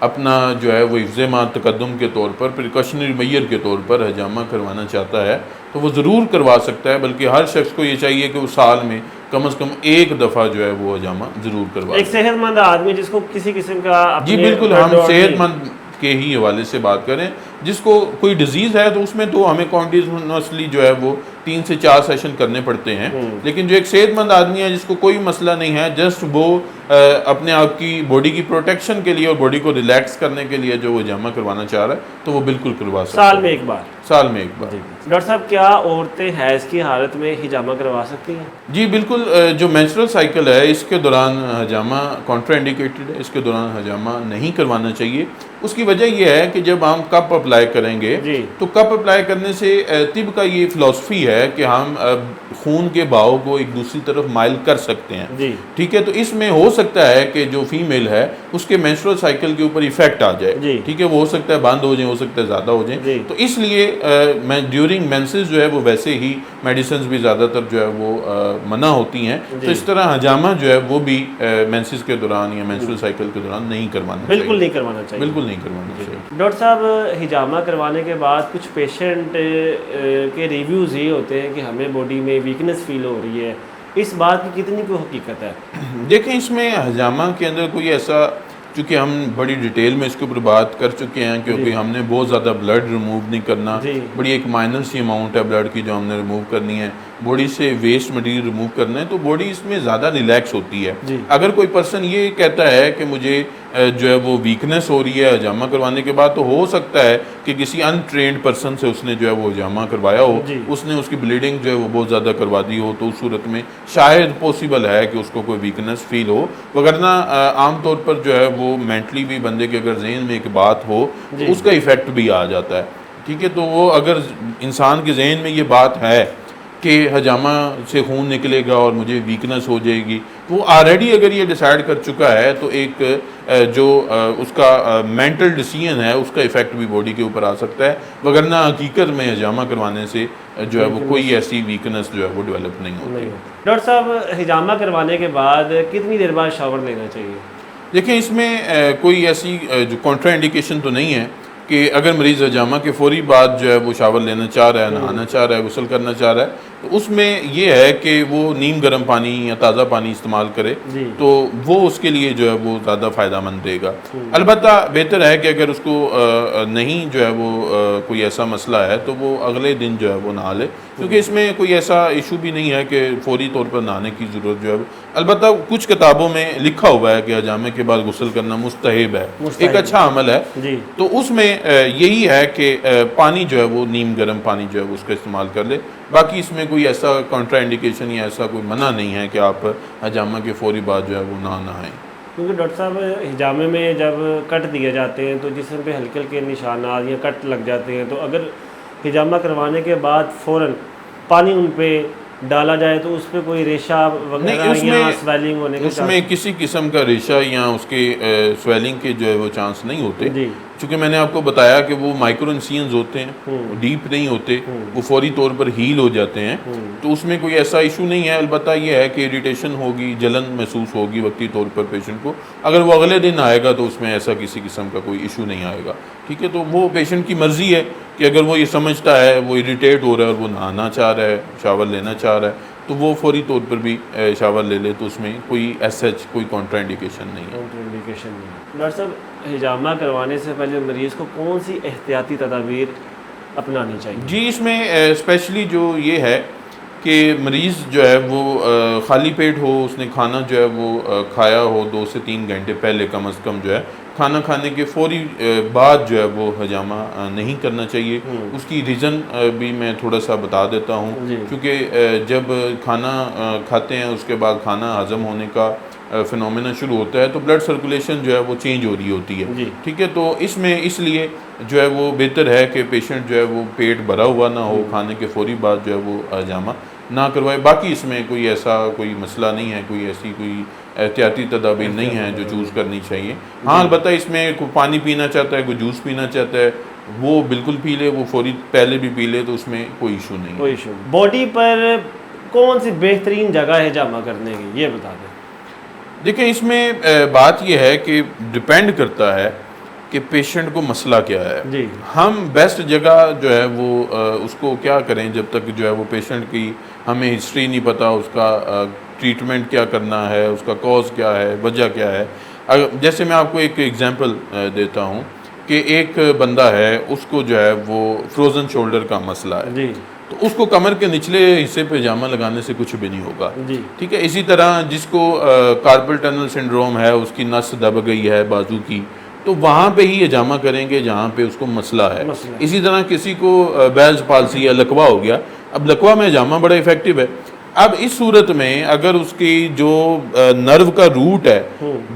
اپنا جو ہے وہ حفظ ماہ تقدم کے طور پر, پریکاشنری میئر کے طور پر حجامہ کروانا چاہتا ہے تو وہ ضرور کروا سکتا ہے. بلکہ ہر شخص کو یہ چاہیے کہ وہ سال میں کم از کم ایک دفعہ جو ہے وہ حجامہ ضرور کروا. ایک صحت مند آدمی جس کو کسی قسم کا جی بالکل, ہم صحت مند کے ہی حوالے سے بات کریں. جس کو کوئی ڈیزیز ہے تو اس میں تو ہمیں کنٹینیوسلی جو ہے وہ 3 سے 4 سیشن کرنے پڑتے ہیں. لیکن جو ایک صحت مند آدمی ہے جس کو کوئی مسئلہ نہیں ہے, جسٹ وہ اپنے آپ کی باڈی کی پروٹیکشن کے لیے اور باڈی کو ریلیکس کرنے کے لیے جو وہ حجامہ کروانا چاہ رہا ہے تو وہ بالکل کروا سکتا ہے. سال میں ایک بار. سال میں ایک بار. ڈاکٹر صاحب کیا عورتیں حیض کی حالت میں حجامہ کروا سکتی ہیں؟ جی بالکل, جو مینسٹرل سائیکل ہے اس کے دوران حجامہ کنٹرا انڈیکیٹڈ ہے, اس کے دوران حجامہ نہیں کروانا چاہیے. اس کی وجہ یہ ہے کہ جب ہم کپ اپلائی کریں گے تو کپ اپلائی کرنے سے طب کا یہ فلسفی ہے کہ ہم خون کے بہاؤ کو ایک دوسری طرف مائل کر سکتے ہیں. ٹھیک ہے, تو اس میں ہو سکتا ہے کہ جو فیمیل ہے اس کے مینسٹرل سائیکل کے اوپر ایفیکٹ آ جائے. ٹھیک ہے, وہ ہو سکتا ہے بند ہو جائیں, ہو سکتا ہے زیادہ ہو جائیں. تو اس لیے ڈیورنگ مینسز جو ہے وہ ویسے ہی میڈیسنز بھی زیادہ تر جو ہے وہ منع ہوتی ہیں. تو اس طرح حجامہ جو ہے وہ بھی مینسز کے دوران یا مینسٹرل سائیکل کے دوران نہیں کروانا چاہیے. بالکل نہیں کروانا چاہیے. بالکل نہیں کروانا چاہیے. ڈاکٹر صاحب حجامہ کروانے کے بعد کچھ پیشنٹ کے ریویوز یہ ہوتے ہیں کہ ہمیں باڈی میں ویکنس فیل ہو رہی ہے, اس بات کی کتنی کوئی حقیقت ہے؟ دیکھیں اس میں حجامہ کے اندر کوئی ایسا, چونکہ ہم بڑی ڈیٹیل میں اس کے اوپر بات کر چکے ہیں کیونکہ ہم نے بہت زیادہ بلڈ ریموو نہیں کرنا, بڑی ایک مائنر سی اماؤنٹ ہے بلڈ کی جو ہم نے ریموو کرنی ہے, باڈی سے ویسٹ مٹیریل ریموو کرنا ہے, تو باڈی اس میں زیادہ ریلیکس ہوتی ہے. اگر کوئی پرسن یہ کہتا ہے کہ مجھے جو ہے وہ ویکنس ہو رہی ہے حجامہ کروانے کے بعد, تو ہو سکتا ہے کہ کسی ان ٹرینڈ پرسن سے اس نے جو ہے وہ حجامہ کروایا ہو, اس نے اس کی بلیڈنگ جو ہے وہ بہت زیادہ کروا دی ہو, تو اس صورت میں شاید پاسبل ہے کہ اس کو کوئی ویکنس فیل ہو. وگرنہ عام طور پر جو ہے وہ مینٹلی بھی بندے کے اگر ذہن میں ایک بات ہو تو اس کا ایفیکٹ بھی آ جاتا ہے. ٹھیک ہے, تو وہ اگر انسان کے ذہن میں یہ بات ہے کہ حجامہ سے خون نکلے گا اور مجھے ویکنس ہو جائے گی, تو وہ آلریڈی اگر یہ ڈیسائیڈ کر چکا ہے تو ایک جو اس کا مینٹل ڈیسیژن ہے اس کا ایفیکٹ بھی باڈی کے اوپر آ سکتا ہے. وگرنہ حقیقت میں حجامہ کروانے سے جو ہے وہ کوئی ایسی ویکنس جو ہے وہ ڈیولپ نہیں ہوتی. ڈاکٹر صاحب حجامہ کروانے کے بعد کتنی دیر بعد شاور لینا چاہیے؟ دیکھیں اس میں کوئی ایسی جو کنٹرا انڈیکیشن تو نہیں ہے کہ اگر مریض حجامہ کے فوری بعد جو ہے وہ شاور لینا چاہ رہا ہے, نہانا چاہ رہا ہے, غسل کرنا چاہ رہا ہے, تو اس میں یہ ہے کہ وہ نیم گرم پانی یا تازہ پانی استعمال کرے, تو وہ اس کے لیے جو ہے وہ زیادہ فائدہ مند رہے گا. البتہ بہتر ہے کہ اگر اس کو نہیں جو ہے وہ کوئی ایسا مسئلہ ہے تو وہ اگلے دن جو ہے وہ نہا لے, کیونکہ اس میں کوئی ایسا ایشو بھی نہیں ہے کہ فوری طور پر نہانے کی ضرورت جو ہے. البتہ کچھ کتابوں میں لکھا ہوا ہے کہ حجامے کے بعد غسل کرنا مستحب ہے, ایک اچھا عمل ہے. تو اس میں یہی ہے کہ پانی جو ہے وہ نیم گرم پانی جو ہے وہ اس کا استعمال کر لے. باقی اس میں کوئی ایسا کنٹرا انڈیکیشن یا ایسا کوئی منع نہیں ہے کہ آپ حجامہ کے فوری بعد جو ہے وہ نہائیں. کیونکہ ڈاکٹر صاحب حجامے میں جب کٹ دیے جاتے ہیں تو جسم پہ ہلکے ہلکے نشانات یا کٹ لگ جاتے ہیں, تو اگر حجامہ کروانے کے بعد فوراً پانی ان پہ ڈالا جائے تو اس پہ کوئی ریشہ وغیرہ یا سویلنگ ہونے کے اس میں کسی قسم کا ریشہ یا اس کے سویلنگ کے جو ہے وہ چانس نہیں ہوتے. چونکہ میں نے آپ کو بتایا کہ وہ مائکرو انسینز ہوتے ہیں, ڈیپ نہیں ہوتے, وہ فوری طور پر ہیل ہو جاتے ہیں, تو اس میں کوئی ایسا ایشو نہیں ہے. البتہ یہ ہے کہ اریٹیشن ہوگی, جلن محسوس ہوگی وقتی طور پر پیشنٹ کو. اگر وہ اگلے دن آئے گا تو اس میں ایسا کسی قسم کا کوئی ایشو نہیں آئے گا. ٹھیک ہے, تو وہ پیشنٹ کی مرضی ہے کہ اگر وہ یہ سمجھتا ہے, وہ اریٹیٹ ہو رہا ہے اور وہ نہانا چاہ رہا ہے, شاور لینا چاہ رہا ہے, تو وہ فوری طور پر بھی شاور لے لے, تو اس میں کوئی ایسچ کوئی کنٹرا انڈیکیشن نہیں ہے. ڈاکٹر صاحب حجامہ کروانے سے پہلے مریض کو کون سی احتیاطی تدابیر اپنانی چاہیے؟ جی اس میں اسپیشلی جو یہ ہے کہ مریض جو ہے وہ خالی پیٹ ہو, اس نے کھانا جو ہے وہ کھایا ہو 2 سے 3 گھنٹے پہلے کم از کم جو ہے, کھانا کھانے کے فوری بعد جو ہے وہ حجامہ نہیں کرنا چاہیے. اس کی ریزن بھی میں تھوڑا سا بتا دیتا ہوں, کیونکہ جب کھانا کھاتے ہیں اس کے بعد کھانا ہضم ہونے کا فنومینا شروع ہوتا ہے تو بلڈ سرکولیشن جو ہے وہ چینج ہو رہی ہوتی ہے، ٹھیک ہے. تو اس میں اس لیے جو ہے وہ بہتر ہے کہ پیشنٹ جو ہے وہ پیٹ بھرا ہوا نہ ہو، کھانے کے فوری بعد جو ہے وہ حجامہ نہ کروائے. باقی اس میں کوئی ایسا کوئی مسئلہ نہیں ہے، کوئی ایسی کوئی احتیاطی تدابیر نہیں ہیں جو چوز کرنی چاہیے. ہاں البتہ اس میں کوئی پانی پینا چاہتا ہے، کوئی جوس پینا چاہتا ہے، وہ بالکل پی لے، وہ فوری پہلے بھی پی لے، تو اس میں کوئی ایشو نہیں ہے. کوئی ایشو. باڈی پر کون سی بہترین جگہ ہے حجامہ کرنے کی، یہ بتا دیں. دیکھیں اس میں بات یہ ہے کہ ڈپینڈ کرتا ہے کہ پیشنٹ کو مسئلہ کیا ہے. جی ہم بیسٹ جگہ جو ہے وہ اس کو کیا کریں جب تک جو ہے وہ پیشنٹ کی ہمیں ہسٹری نہیں پتہ، اس کا ٹریٹمنٹ کیا کرنا ہے، اس کا کاز کیا ہے، وجہ کیا ہے. جیسے میں آپ کو ایک ایگزامپل دیتا ہوں کہ ایک بندہ ہے، اس کو جو ہے وہ فروزن شولڈر کا مسئلہ ہے. جی تو اس کو کمر کے نچلے حصے پہ حجامہ لگانے سے کچھ بھی نہیں ہوگا. جی ٹھیک ہے. اسی طرح جس کو کارپل ٹنل سنڈروم ہے، اس کی نس دب گئی ہے بازو کی، تو وہاں پہ ہی حجامہ کریں گے جہاں پہ اس کو مسئلہ ہے. اسی طرح کسی کو بیلز پالسی یا لکوہ ہو گیا، اب لکوہ میں حجامہ بڑا افیکٹو ہے. اب اس صورت میں اگر اس کی جو نرو کا روٹ ہے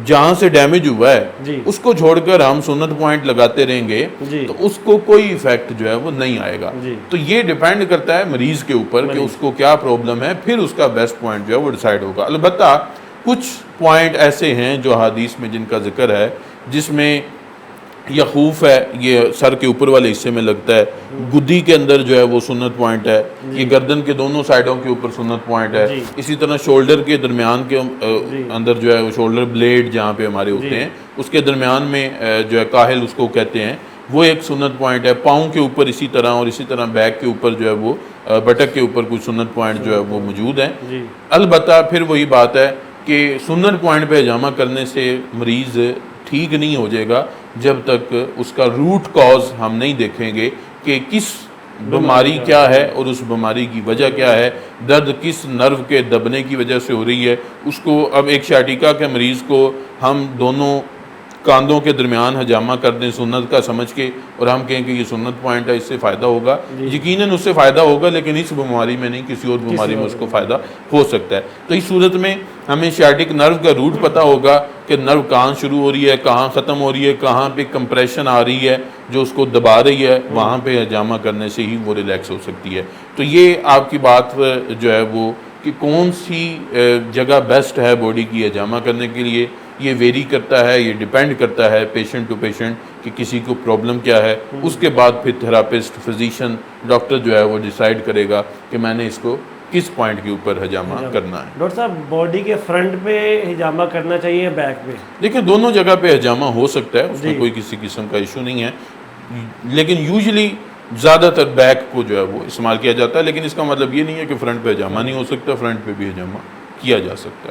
جہاں سے ڈیمیج ہوا ہے اس کو چھوڑ کر ہم سنت پوائنٹ لگاتے رہیں گے تو اس کو کوئی ایفیکٹ جو ہے وہ نہیں آئے گا. تو یہ ڈیپینڈ کرتا ہے مریض کے اوپر کہ اس کو کیا پرابلم ہے، پھر اس کا بیسٹ پوائنٹ جو ہے وہ ڈیسائیڈ ہوگا. البتہ کچھ پوائنٹ ایسے ہیں جو حدیث میں جن کا ذکر ہے، جس میں یا خوف ہے، یہ سر کے اوپر والے حصے میں لگتا ہے، گدی کے اندر جو ہے وہ سنت پوائنٹ ہے، یہ گردن کے دونوں سائڈوں کے اوپر سنت پوائنٹ ہے. اسی طرح شولڈر کے درمیان کے اندر جو ہے وہ شولڈر بلیڈ جہاں پہ ہمارے ہوتے ہیں اس کے درمیان میں جو ہے کاہل اس کو کہتے ہیں، وہ ایک سنت پوائنٹ ہے. پاؤں کے اوپر اسی طرح، اور اسی طرح بیک کے اوپر جو ہے وہ بٹک کے اوپر کچھ سنت پوائنٹ جو ہے وہ موجود ہیں. البتہ پھر وہی بات ہے کہ سنت پوائنٹ پہ حجامہ کرنے سے مریض ٹھیک نہیں ہو جائے گا جب تک اس کا روٹ کاز ہم نہیں دیکھیں گے کہ کس بیماری کیا ہے اور اس بیماری کی وجہ کیا ہے، درد کس نرو کے دبنے کی وجہ سے ہو رہی ہے. اس کو اب ایک شائٹیکا کے مریض کو ہم دونوں کاندھوں کے درمیان حجامہ کر دیں سنت کا سمجھ کے، اور ہم کہیں کہ یہ سنت پوائنٹ ہے، اس سے فائدہ ہوگا، یقیناً اس سے فائدہ ہوگا، لیکن اس بیماری میں نہیں، کسی اور بیماری میں اس کو فائدہ ہو سکتا ہے. تو اس صورت میں ہمیں شائٹک نرو کا روٹ پتہ ہوگا کہ نرو کہاں شروع ہو رہی ہے، کہاں ختم ہو رہی ہے، کہاں پہ کمپریشن آ رہی ہے جو اس کو دبا رہی ہے، وہاں پہ حجامہ کرنے سے ہی وہ ریلیکس ہو سکتی ہے. تو یہ آپ کی بات جو ہے وہ کہ کون سی جگہ بیسٹ ہے باڈی کی حجامہ کرنے کے لیے، یہ ویری کرتا ہے، یہ ڈیپینڈ کرتا ہے پیشنٹ ٹو پیشنٹ کہ کسی کو پرابلم کیا ہے. اس کے بعد پھر تھراپسٹ، فزیشین، ڈاکٹر جو ہے وہ ڈیسائیڈ کرے گا کہ میں نے اس کو کس پوائنٹ کے اوپر حجامہ کرنا ہے. ڈاکٹر صاحب باڈی کے فرنٹ پہ حجامہ کرنا چاہیے بیک پہ؟ دیکھیں دونوں جگہ پہ حجامہ ہو سکتا ہے، اس میں کوئی کسی قسم کا ایشو نہیں ہے، لیکن یوزلی زیادہ تر بیک کو جو ہے وہ استعمال کیا جاتا ہے. لیکن اس کا مطلب یہ نہیں ہے کہ فرنٹ پہ حجامہ نہیں ہو سکتا، فرنٹ پہ بھی حجامہ کیا جا سکتا ہے.